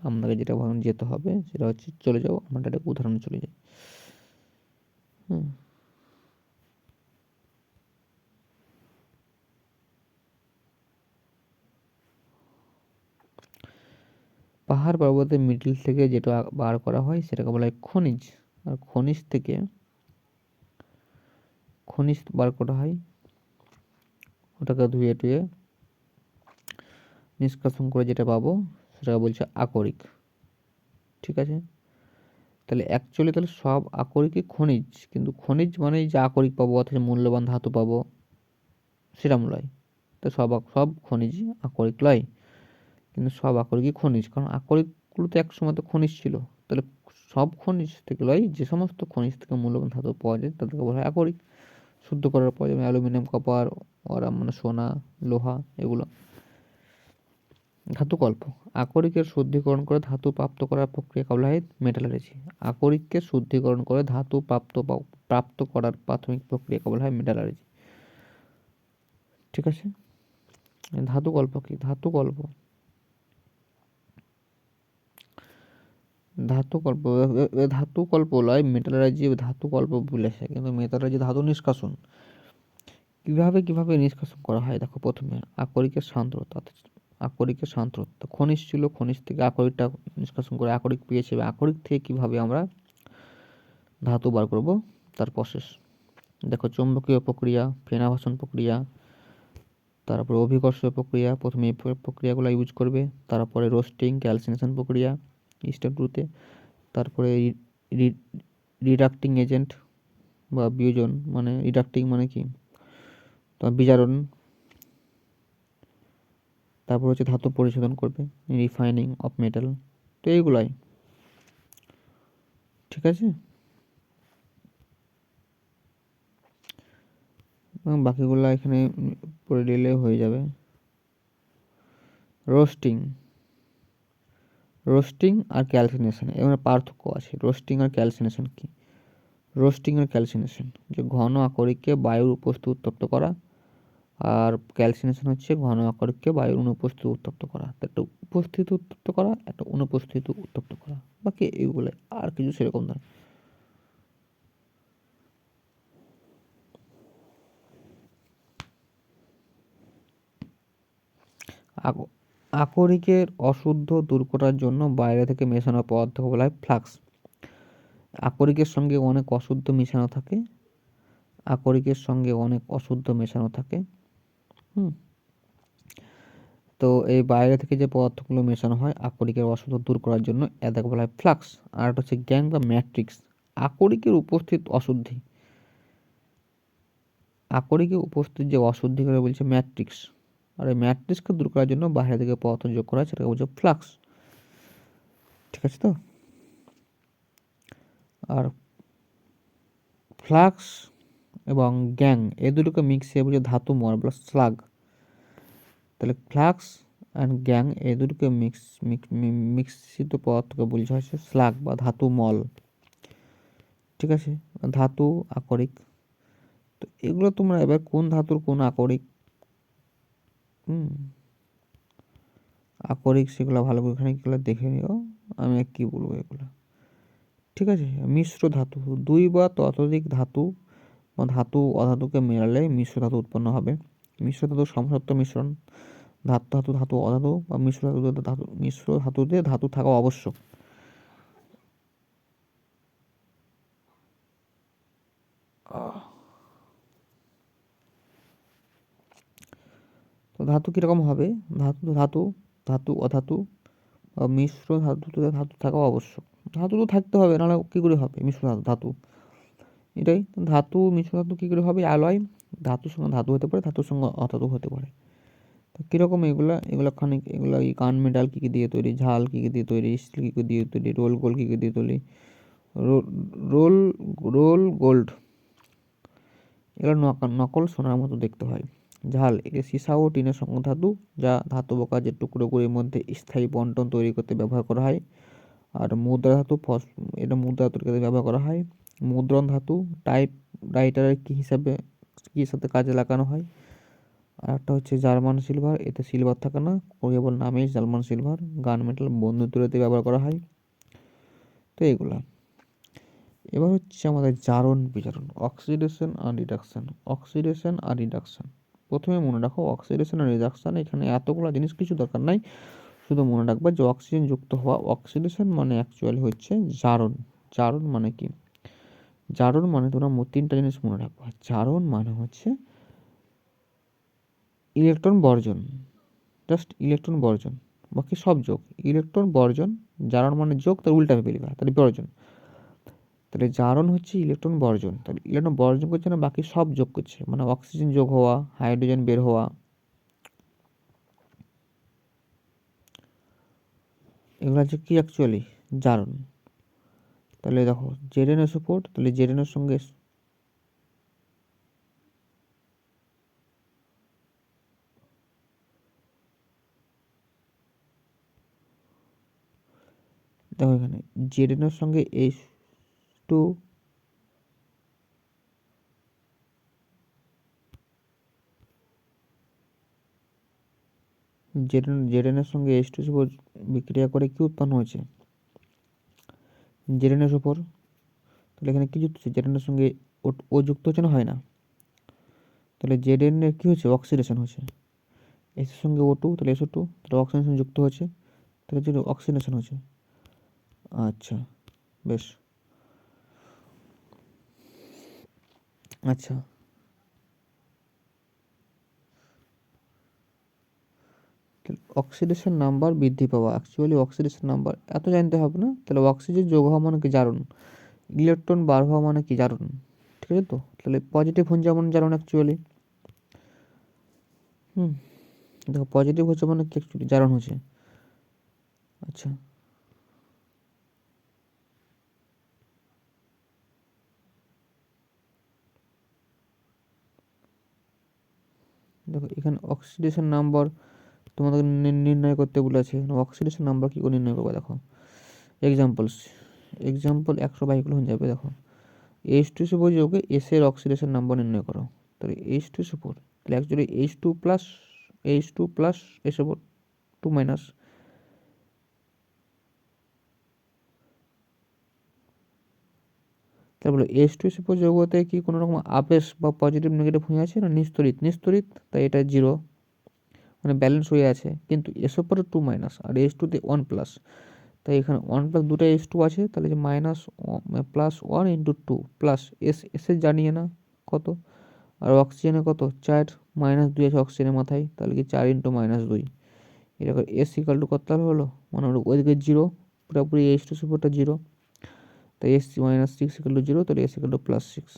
আপনাকে যেটা যেতে হবে সেটা হচ্ছে, চলে যাও আমরা একটা উদাহরণে চলে যাই। পাহাড় পর্বতের মিডল থেকে যেটা বার করা হয় সেটাকে বলা হয় খনিজ। আর খনিজ বার করা হয়, ওটাকে ধুয়ে টুয়ে নিষ্কাশন করে যেটা পাবো সেটাকে বলছে আকরিক। ঠিক আছে, তাহলে অ্যাকচুয়ালি তাহলে সব আকরিকই খনিজ, কিন্তু খনিজ মানেই যে আকরিক পাবো অথচ মূল্যবান ধাতু পাবো সেরম লয়। তো সব খনিজই আকরিক লয়, কিন্তু সব আকরিকই খনিজ, কারণ আকরিকগুলো তো একসময় তো খনিজ ছিল। তাহলে সব খনিজ থেকে লয়, যে সমস্ত খনিজ থেকে মূল্যবান ধাতু পাওয়া যায় তাদেরকে বলা হয় আকরিক। শুদ্ধ করার পর যেমন অ্যালুমিনিয়াম, কপার, ওরা মানে সোনা, লোহা, এগুলো। ধাতুকল্প আকরিকের শুদ্ধিকরণ করে ধাতু প্রাপ্ত করার প্রক্রিয়াকে বলা হয় মেটালার্জি। আকরিককে শুদ্ধিকরণ করে ধাতু প্রাপ্ত করার প্রাথমিক প্রক্রিয়াকে বলা হয় মেটালার্জি। ঠিক আছে, ধাতুকল্প কি? ধাতুকল্প লয় মেটালার্জি ধাতুকল্প বলেছে, কিন্তু মেটালার্জি ধাতু নিষ্কাশন। কিভাবে নিষ্কাশন করা হয়? দেখো প্রথমে আকরিকের সান্দ্রতা খনিজ ছিল, খনিজ থেকে আকরিকটা নিষ্কাশন করে আকরিক পেয়েছে, আকরিক থেকে কিভাবে আমরা ধাতু বার করব তার প্রসেস। দেখো চৌম্বকীয় প্রক্রিয়া, ফেনাভাসন প্রক্রিয়া, তারপরে অভিকর্ষীয় প্রক্রিয়া, প্রথমে এই প্রক্রিয়াগুলো ইউজ করবে। তারপরে রোস্টিং, ক্যালসিনেশন প্রক্রিয়া স্টেপ 2-তে। তারপরে রিডাক্টিং এজেন্ট বা বিয়োজন, মানে রিডাক্টিং মানে কি, তোমার বিজারণ। তারপর হচ্ছে ধাতু পরিশোধন করবে, রিফাইনিং অফ মেটাল। তো এইগুলাই। ঠিক আছে, বাকিগুলো এখানে পড়ে দিলে হয়ে যাবে। রোস্টিং আর ক্যালসিনেশন এর পার্থক্য আছে। রোস্টিং আর ক্যালসিনেশন কি? রোস্টিং আর ক্যালসিনেশন যে ঘন আকরিককে বায়ুর উপস্থিত উত্তপ্ত করা, আর ক্যালসিনেশন হচ্ছে ঘন আকরিককে বায়ুর অনুপস্থিত উত্তপ্ত করা। একটা উপস্থিত উত্তপ্ত করা, একটা অনুপস্থিত উত্তপ্ত করা, বাকি এইগুলো আর কিছু সেরকম নয়। আকরিকের অশুদ্ধ দূর করার জন্য বাইরে থেকে মেশানো পদার্থকে বলা হয় ফ্লাক্স। আকরিকের সঙ্গে অনেক অশুদ্ধ মেশানো থাকে, তো এই বাইরে থেকে যে পদার্থগুলো মেশানো হয় আকরিকের অশুদ্ধ দূর করার জন্য, এটাকে বলা হয় ফ্লাক্স। আর একটা হচ্ছে গ্যাং বা ম্যাট্রিক্স। আকরিকের উপস্থিত যে অশুদ্ধি করে বলছে ম্যাট্রিক্স, আর এই ম্যাট্রিক্সকে দূর করার জন্য বাইরে থেকে পদার্থ যোগ করা হয়, সেটাকে বলছে ফ্লাক্স। ঠিক আছে তো, আর ফ্লাক্স এবং গ্যাং এই দুটোকে মিক্সিয়ে বলছে ধাতু মল বা স্লাগ। তাহলে ফ্লাক্স অ্যান্ড গ্যাং এই দুটোকে মিশ্রিত পদার্থকে বলছে হচ্ছে স্লাগ বা ধাতু মল। ঠিক আছে, ধাতু আকরিক। তো এগুলো তোমরা এবার কোন ধাতুর কোন আকরিক আকরিক সেগুলো ভালো করে এখানে এগুলো দেখে নিও, আমি কি বলবো এগুলো। ঠিক আছে, মিশ্র ধাতু দুই বা ততোধিক ধাতু বা ধাতু অধাতুকে মেলালে মিশ্র ধাতু উৎপন্ন হবে। মিশ্র ধাতু সমসত্ব মিশ্রণ, ধাতু অধাতু বা মিশ্র ধাতুতে ধাতু থাকা আবশ্যক। তো ধাতু কীরকম হবে? ধাতু ধাতু অধাতু বা মিশ্র ধাতুতে ধাতু থাকা আবশ্যক। ধাতু তো থাকতে হবে, নাহলে কী করে হবে মিশ্র ধাতু। এটাই ধাতু মিশ্র ধাতু কী করে হবে, অ্যালয় ধাতুর সঙ্গে ধাতু হতে পারে, ধাতুর সঙ্গে অধাতু হতে পারে। তো কীরকম এগুলো খানিক এগুলো এই কান মেটাল কী কী দিয়ে তৈরি, ঝাল কী কী দিয়ে তৈরি, স্টিল কী কী দিয়ে তৈরি, রোল গোল্ড কী কী দিয়ে তৈরি, রোল রোল গোল্ড এগুলো নকল সোনার মতো দেখতে হয়। ঝাল এটি সীসা ও টিনের সংধাতু, যা ধাতব কাজের টুকরোগুলির মধ্যে স্থায়ী বন্টন তৈরি করতে ব্যবহার করা হয়। আর মুদ্রা ধাতু এটা মুদ্রা ধাতুর কাজে ব্যবহার করা হয়। মুদ্রণ ধাতু টাইপ রাইটারের কী সাথে কাজে লাগানো হয়। আর একটা হচ্ছে জার্মান সিলভার, এতে সিলভার থাকে না, কেবল নামেই জার্মান সিলভার। গান মেটাল বন্দুক তৈরিতে ব্যবহার করা হয়। তো এগুলা এবার হচ্ছে আমাদের জারণ বিজারণ, অক্সিডেশন আর রিডাকশান। অক্সিডেশন আর রিডাকশান প্রথমে মনে রাখো, অক্সিডেশন আর রিডাকশান এখানে এতগুলো জিনিস কিছু দরকার নাই, শুধু মনে রাখবা যে অক্সিজেন যুক্ত হওয়া। অক্সিডেশন মানে অ্যাকচুয়ালি হচ্ছে জারণ। জারণ মানে কি, জারণ মানে তোমরা তিনটা জিনিস মনে রাখবা। জারণ মানে হচ্ছে ইলেকট্রন বর্জন, জাস্ট ইলেকট্রন বর্জন, বাকি সব যোগ। ইলেকট্রন বর্জন, জারণ মানে যোগ, তার উল্টা ভেবে লিখবা, তাহলে বর্জন। তাহলে জারণ হচ্ছে ইলেকট্রন বর্জন, তাহলে ইলেকট্রন বর্জন করছে না, বাকি সব যোগ করছে, মানে অক্সিজেন যোগ হওয়া, হাইড্রোজেন বের হওয়া, এগুলো হচ্ছে কি অ্যাকচুয়ালি জারণ। তাহলে দেখো Zn তাহলে Zn এর সঙ্গে দেখো এখানে Zn এর সঙ্গে H2 Zn এর সঙ্গে H2SO4 বিক্রিয়া করে কি উৎপন্ন হয়েছে, Zn। তাহলে এখানে কি যুক্ত হচ্ছে, Zn এর সঙ্গে ও যুক্ত হচ্ছে না, হয় না। তাহলে Zn এর কি হচ্ছে, অক্সিডেশন হচ্ছে। এর সঙ্গে O2, তাহলে SO2, তাহলে অক্সিডেশন যুক্ত হচ্ছে, তাহলে যে অক্সিডেশন হচ্ছে। আচ্ছা বেশ, আচ্ছা অক্সিডেশন নাম্বার বৃদ্ধি পাওয়া, অ্যাকচুয়ালি অক্সিডেশন নাম্বার এত জানতে হবে না। তাহলে অক্সিজেন যোগ হওয়া মানে কি, জারণ। ইলেকট্রন বার হওয়া মানে কি, জারণ। ঠিক আছে তো, তাহলে পজিটিভ হচ্ছে যেমন জারণ অ্যাকচুয়ালি। দেখো পজিটিভ হচ্ছে মানে কি, অ্যাকচুয়ালি জারণ হচ্ছে। আচ্ছা দেখো এখানে অক্সিডেশন নাম্বার তোমাদের নির্ণয় করতে বলেছে। অক্সিডেশন নাম্বার কী করে নির্ণয় করবে, দেখো এক্সাম্পল 100 হয়ে যাবে। দেখো H2SO4 যোগে S এর অক্সিডেশন নাম্বার নির্ণয় করো। তাহলে H2SO4, তাহলে actually H2 plus SO4 2 minus, তারপরে H2SO4 যৌগতে কি কোনো রকম আবেশ বা পজিটিভ নেগেটিভ হয়ে আছে না, নিস্তড়িত, তাই এটা 0, মানে ব্যালেন্স হয়ে আছে। কিন্তু SO4 2 মাইনাস আর H2তে 1 প্লাস, তাই এখানে 1 প্লাস দুটো H2 আছে, তাহলে যে মাইনাস প্লাস 1 ইন্টু 2 প্লাস এসে জানিয়ে না কত, আর অক্সিজেনে কত 4, -2 আছে অক্সিজেনের মাথায়, তাহলে কি 4 ইন্টু -2, এরকম এস ইকাল টু কত হলো, মানে ওইদিকে 0, পুরোপুরি H2SO4টা 0, তাই S -6 ইকাল টু 0, তাহলে S ইকাল টু +6।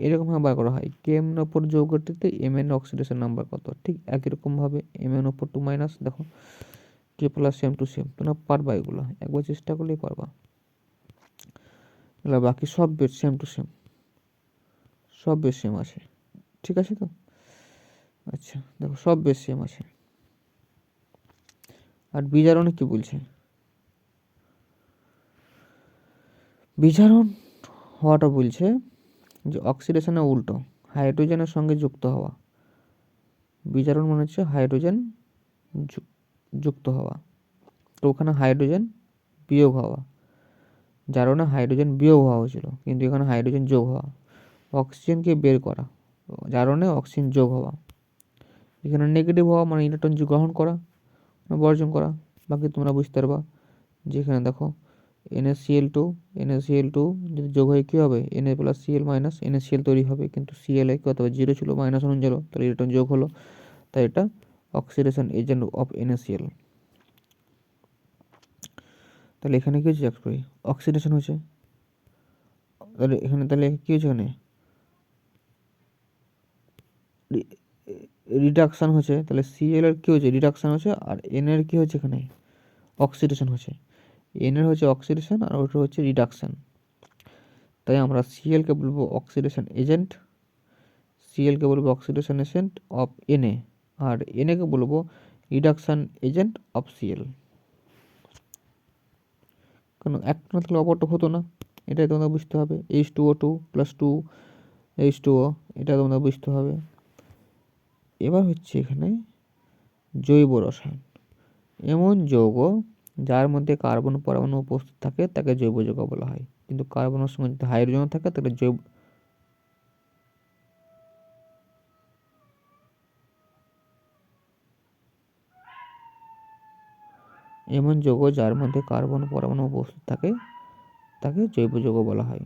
এরকমভাবে বার করা হয়। কেএম ওপর যৌগটিতে Mn অক্সিডেশন নাম্বার কত, ঠিক একই রকমভাবে Mn ওপর 2 মাইনাস, দেখো K plus same to same, তোমরা পারবা এগুলো, একবার চেষ্টা করলেই পারবা। এগুলো বাকি সব বেশ সেম টু সেম, সব বেশ সেম আছে, ঠিক আছে তো। আচ্ছা দেখো সব বেশ সেম আছে। আর বিজারণে কি বলছে, বিজারণ হওয়াটা বলছে যে অক্সিডেশনের উল্টো, হাইড্রোজেনের সঙ্গে যুক্ত হওয়া। বিজারণ মনে হচ্ছে হাইড্রোজেন যুক্ত হওয়া, তো ওখানে হাইড্রোজেন বিয়োগ হওয়া। জারণে হাইড্রোজেন বিয়োগ হওয়া হয়েছিল, কিন্তু এখানে হাইড্রোজেন যোগ হওয়া। অক্সিজেনকে বের করা, জারণে অক্সিজেন যোগ হওয়া। এখানে নেগেটিভ হওয়া মানে ইলেকট্রন গ্রহণ করা, বর্জন করা। বাকি তোমরা বুঝতে পারবা, যেখানে দেখো NaCl2 যদি যোগ হয়ে কী হবে, Na plus Cl minus NaCl তৈরি হবে, কিন্তু Cl কত হবে 0 ছিল, -1 0, তাহলে ইলেকট্রন যোগ হলো, তাই এটা অক্সিডেশন এজেন্ট অফ NaCl। তাহলে এখানে কী হচ্ছে একটু অক্সিডেশন হয়েছে, তাহলে এখানে তাহলে কী হয়েছে, এখানে রিডাকশান হচ্ছে, তাহলে সিএল এর কী হচ্ছে রিডাকশান হচ্ছে, আর এন এর কী হচ্ছে এখানে অক্সিডেশন হচ্ছে। এন এর হচ্ছে অক্সিডেশন আর ওটা হচ্ছে রিডাকশান। তাই আমরা সিএলকে বলবো অক্সিডেশন এজেন্ট, সিএলকে বলবো অক্সিডেশন এজেন্ট অফ এনএ, আর এনএকে বলবো রিডাকশান এজেন্ট অফ সিএল। কারণ একটা না থাকলে অপরটা হতো না, এটাই তোমাদের বুঝতে হবে। H2O2 + 2 H2O, এটা তোমাদের বুঝতে হবে। এবার হচ্ছে এখানে জৈব রসায়ন। এমন যৌগ যার মধ্যে কার্বন পরমাণু উপস্থিত থাকে তাকে জৈব যৌগ বলা হয়, কিন্তু কার্বনের সঙ্গে যদি হাইড্রোজেন থাকে তাহলে জৈব। এমন যৌগ যার মধ্যে কার্বন পরমাণু উপস্থিত থাকে তাকে জৈব যৌগ বলা হয়।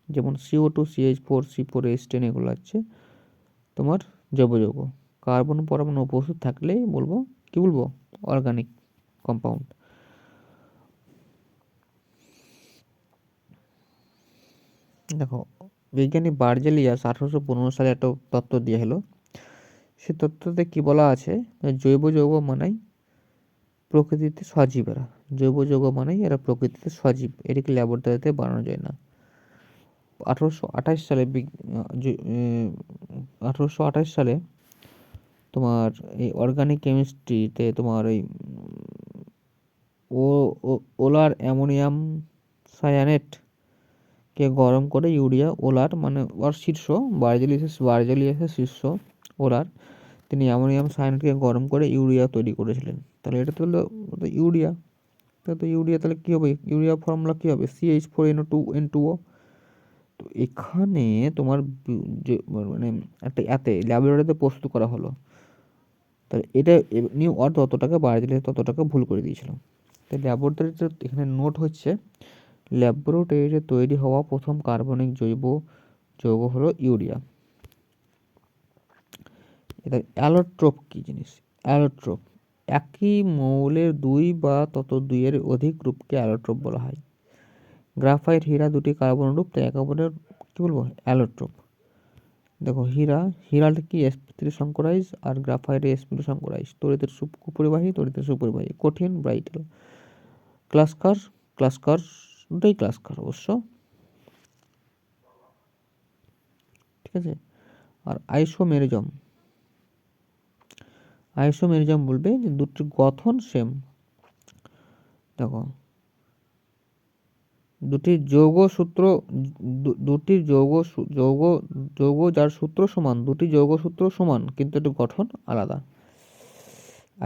যেমন CO2, CH4, C4H10 এগুলো হচ্ছে তোমার জৈব যৌগ। কার্বন পরমাণু উপস্থিত থাকলেই বলবো, কি বলবো, অর্গানিক কম্পাউন্ড। দেখো, বিজ্ঞানী বার্জেলিয়াস 1815 সালে একটা তত্ত্ব দিয়ে হলো। সে তত্ত্বতে কি বলা আছে, জৈব যৌগ মানেই প্রকৃতিতে সজীব এরা। জৈব যৌগ মানেই এরা প্রকৃতিতে সজীব, এটিকে ল্যাবরেটরিতে বানানো যায় না। 1828 সালে 1828 সালে তোমার এই অর্গানিক কেমিস্ট্রিতে তোমার ওই ওলার অ্যামোনিয়াম সায়ানেট কে গরম করে ইউরিয়া, ওলার মানে ওর শীর্ষ, বার্জেলিয়াসের শীর্ষ ওলার, তিনি অ্যামোনিয়াম সায়ানেটকে গরম করে ইউরিয়া তৈরি করেছিলেন। তাহলে এটা তো হলো ইউরিয়া। তো ইউরিয়া তাহলে কী হবে, ইউরিয়া ফর্মুলা কী হবে, CH4NO2N2O। তো এখানে তোমার যে মানে একটা এতে ল্যাবরেটরিতে প্রস্তুত করা হলো, তাহলে এটা নিয়ে ওর ততটাকে বার্জেলিয়াস ততটাকে ভুল করে দিয়েছিল। তাই ল্যাবরেটরিতে এখানে নোট হচ্ছে, ল্যাবরেটরিতে তৈরি হওয়া প্রথম কার্বনিক জৈব যৌগ হলো ইউরিয়া। এটা অ্যালোট্রোপ কী জিনিস, অ্যালোট্রোপ একই মৌলের দুই বা তত দুইয়ের অধিক রূপকে অ্যালোট্রোপ বলা হয়। গ্রাফাইট, হীরা দুটি কার্বন রূপ, তাই একে অপরের কী বলবো, অ্যালোট্রোপ। দেখো হীরাটা কি sp3 সংকরাইজ, আর গ্রাফাইট sp2 সংকরাইজ। তড়িতের কুপরিবাহী, তড়িতের সুপরিবাহী, কঠিন, ব্রাইটাল। ক্লাস্কার দুটোই ক্লাস্কার অবশ্য, ঠিক আছে। আর আইসোমেরিজম বলবে যে দুটির গঠন সেম। দেখো, দুটির যৌগ যার সূত্র সমান, দুটি যৌগ সূত্র সমান কিন্তু একটু গঠন আলাদা,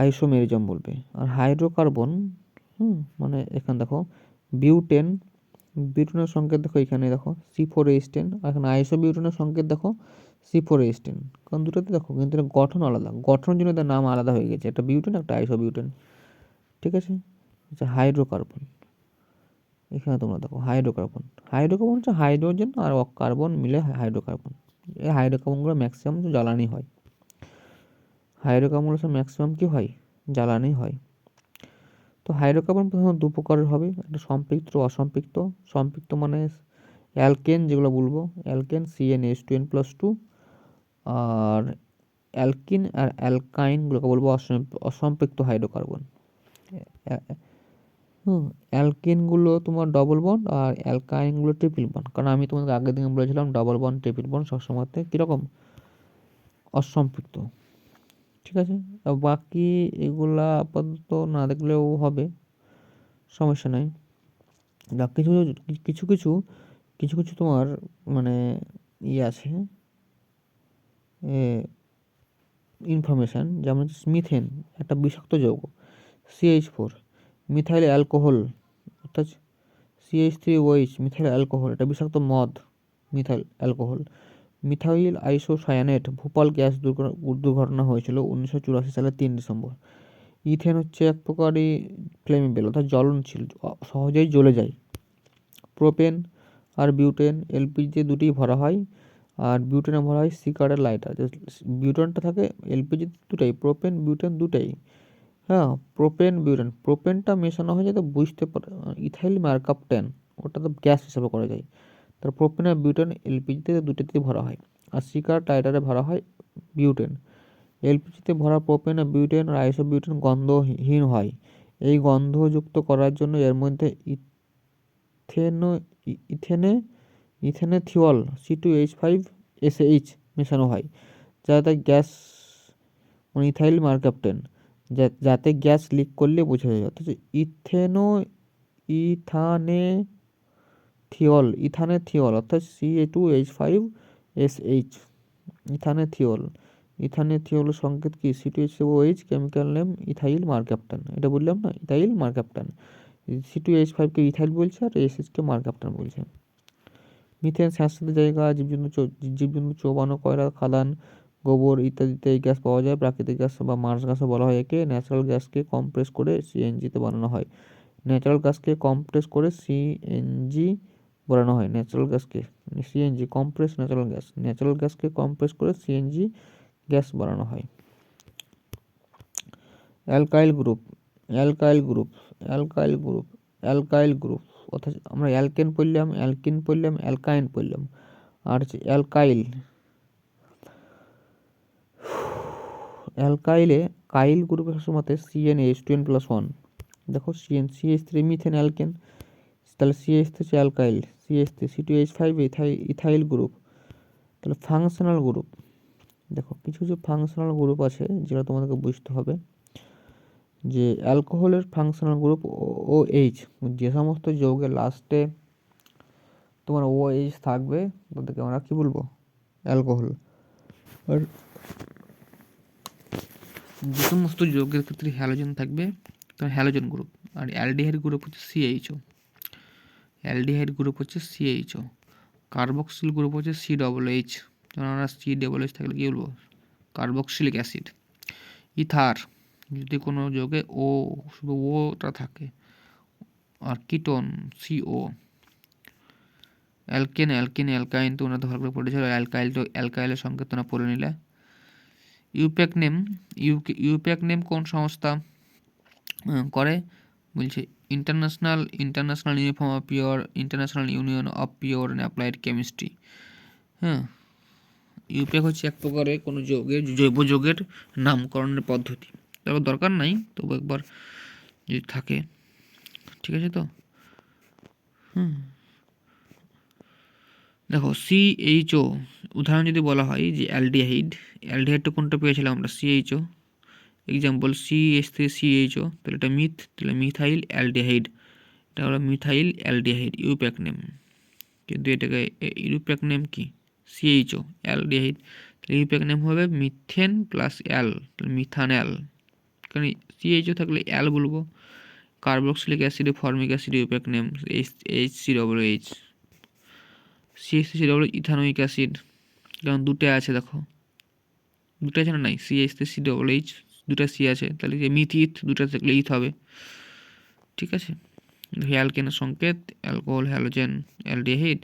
আইসোমেরিজম বলবে। আর হাইড্রোকার্বন, মানে এখানে দেখো বিউটেনের সংকেত দেখো, এখানে দেখো C4H10, আর এখানে আইসোবিউটেনের সংকেত দেখো C4H10। কারণ দুটোতে দেখো কিন্তু এটা গঠন আলাদা, গঠনের জন্য তার নাম আলাদা হয়ে গেছে, একটা বিউটেন একটা আইসোবিউটেন, ঠিক আছে। আচ্ছা, হাইড্রোকার্বন, এখানে তোমরা দেখো হাইড্রোকার্বন হচ্ছে হাইড্রোজেন আর কার্বন মিলে হাইড্রোকার্বন। এই হাইড্রোকার্বনগুলো ম্যাক্সিমাম জ্বালানি হয়, হাইড্রোকার্বনগুলো ম্যাক্সিমাম কি হয়, জ্বালানি হয়। তো হাইড্রোকার্বন প্রথমত দু প্রকারের হবে, একটা সম্পৃক্ত ও অসম্পৃক্ত। সম্পৃক্ত মানে অ্যালকেন, যেগুলো বলবো অ্যালকেন CnH2n+2, আর অ্যালকিন আর অ্যালকাইনগুলোকে বলবো অসম্পৃক্ত হাইড্রোকার্বন। অ্যালকেনগুলো তোমার ডবল বন্ড আর অ্যালকাইনগুলো ট্রিপল বন্ড। কারণ আমি তোমাদের আগের দিন বলেছিলাম ডবল বন্ড ট্রিপল বন্ড সবসময় কীরকম অসম্পৃক্ত, ঠিক আছে। আর বাকি এগুলা আপাতত না দেখলেও হবে, সমস্যা নাই। কিছু কিছু কিছু কিছু কিছু তোমার মানে আছে ইনফরমেশান, যেমন মিথেন একটা বিষাক্ত যৌগ, CH4 মিথাইল অ্যালকোহল, অর্থাৎ CH3OH মিথাইল অ্যালকোহল, এটা বিষাক্ত মদ, methyl alcohol. Methyl isocyanate, Bhopal gas দুর্ঘটনা হয়েছিল 1984 সালের 3 ডিসেম্বর। ইথেন হচ্ছে এক প্রকারই ফ্লেমেবল, অর্থাৎ জ্বলনশীল, সহজেই জ্বলে যায়। প্রোপেন আর বিউটেন, এলপিজিতে দুটিই ভরা হয়, আর বিউটেনে ভরা হয় সিগারেট লাইটার। বিউটেনটা থাকে এলপিজিতে দুটাই, প্রোপেন বিউটেন দুটাই, হ্যাঁ, প্রোপেন বিউটেন, প্রোপেনটা মেশানো হয় যাতে বুঝতে পারে। ইথাইল মার্কআপ 10 ওটা তো গ্যাস হিসাবে করা যায়। তার প্রোপেন আর বিউটেন এলপিজিতে দুটোতেই ভরা হয়, আর সিকার টাইটারে ভরা হয় বিউটেন। এলপিজিতে ভরা প্রোপেন আর বিউটেন আর আইসোবিউটেন গন্ধহীন হয়। এই গন্ধযুক্ত করার জন্য এর মধ্যে ইথেনো ইথেনে ইথেনেথিওল C2H5SH মেশানো হয়, যাতে গ্যাস মানে ইথাইল মার্কআপ 10, যাতে গ্যাস লিক করলে বোঝা যায়। অথচ ইথানেথিওল অর্থাৎ Ca2H5SH, ইথানেথিওলের সংকেত কি? C2H4OH, chemical name ethyl markup 10। এটা বললাম না, ইথাইল মার্কআপ 10। C2H5 কে ইথাইল বলছে আর SH কে মার্কআপ 10 বলছে। মিথেন স্যাঁতসেঁতে জায়গা, জীবজন্তু চোবানো, কয়লা খাদান, গোবর ইত্যাদিতে এই গ্যাস পাওয়া যায়। প্রাকৃতিক গ্যাস বা মার্স গ্যাসও বলা হয় একে। ন্যাচারাল গ্যাসকে কম্প্রেস করে সিএনজিতে বানানো হয়। ন্যাচারাল গ্যাসকে কম্প্রেস করে সিএনজি বানানো হয়। ন্যাচারাল গ্যাসকে CNG compress natural gas, natural গ্যাসকে কম্প্রেস করে সিএনজি গ্যাস বানানো হয়। Alkyl group, alkyl group, alkyl group, alkyl group অর্থাৎ আমরা অ্যালকেন পড়লাম, অ্যালকিন পড়লাম, অ্যালকাইন পড়লাম, আর হচ্ছে অ্যালকাইল। অ্যালকাইলে কাইল গ্রুপের সমাতে CnH2n+1। দেখো CH3 মিথেন অ্যালকেন, তাহলে CH3 হচ্ছে alkyl, CH3 C2H5 ethyl group. তাহলে ফাংশনাল গ্রুপ, দেখো কিছু কিছু ফাংশনাল গ্রুপ আছে যেটা তোমাদেরকে বুঝতে হবে। যে অ্যালকোহলের ফাংশনাল গ্রুপ OH, যে সমস্ত যৌগের লাস্টে তোমার OH থাকবে তাদেরকে আমরা কি বলবো? অ্যালকোহল। আর যে সমস্ত যৌগের ক্ষেত্রে হ্যালোজেন থাকবে তার হ্যালোজেন গ্রুপ। আর অ্যালডিহাইড গ্রুপ হচ্ছে CHO, অ্যালডিহাইড গ্রুপ হচ্ছে CHO। কার্বক্সিল গ্রুপ হচ্ছে COOH, যেমন আমরা COOH থাকলে কী বলবো? Carboxylic acid. ইথার, যদি কোনো যৌগে ও শুধু ওটা থাকে। আর কিটোন CO। অ্যালকেন, অ্যালকাইন তোমরা তো ভালো করে পড়েছিল। অ্যালকাইলের সংকেত তোমরা পড়ে নিলে। ইউপ্যাক নেম কোন সংস্থা করে? বলছে international union of pure and applied chemistry. হ্যাঁ, ইউপ্যাক হচ্ছে এক প্রকারের কোনো জৈব যৌগের নামকরণের পদ্ধতি। তবে দরকার নাই, তবু একবার যদি থাকে, ঠিক আছে তো। দেখো CHO উদাহরণ যদি বলা হয় যে অ্যালডিহাইডটা কোনটা পেয়েছিলাম আমরা? CHO। এক্সাম্পল CH3CHO, তাহলে এটা তাহলে মিথাইল অ্যালডিহাইড, এটা হলো মিথাইল অ্যালডিহাইড ইউপ্যাক নেম। কিন্তু এটাকে ইউপ্যাক নেম কি? CHO অ্যালডিহাইড, তাহলে ইউপ্যাক নেম হবে মিথেন প্লাস অ্যাল, তাহলে মিথানঅ্যাল। কারণ CHO থাকলে অ্যাল বলবো। Carboxylic acid, formic acid IUPAC name HCOOH। CH3COOH ethanoic acid, কারণ দুটো আছে, দেখো দুটো আছে না? নাই, CH3COOH দুটো C আছে, তাহলে যে মিথিত দুটো থাকলে ইথ হবে, ঠিক আছে। অ্যালকেনের সংকেত অ্যালকোহল, হ্যালোজেন, অ্যালডিহাইড,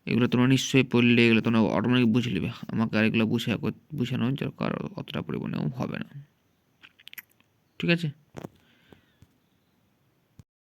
এগুলো তোমরা নিশ্চয়ই পড়লে, এগুলো তোমরা অটোমেটিক বুঝে নেবে। আমাকে আর এগুলো বুঝানোর দরকার অতটা পরিমাণেও হবে না, ঠিক আছে।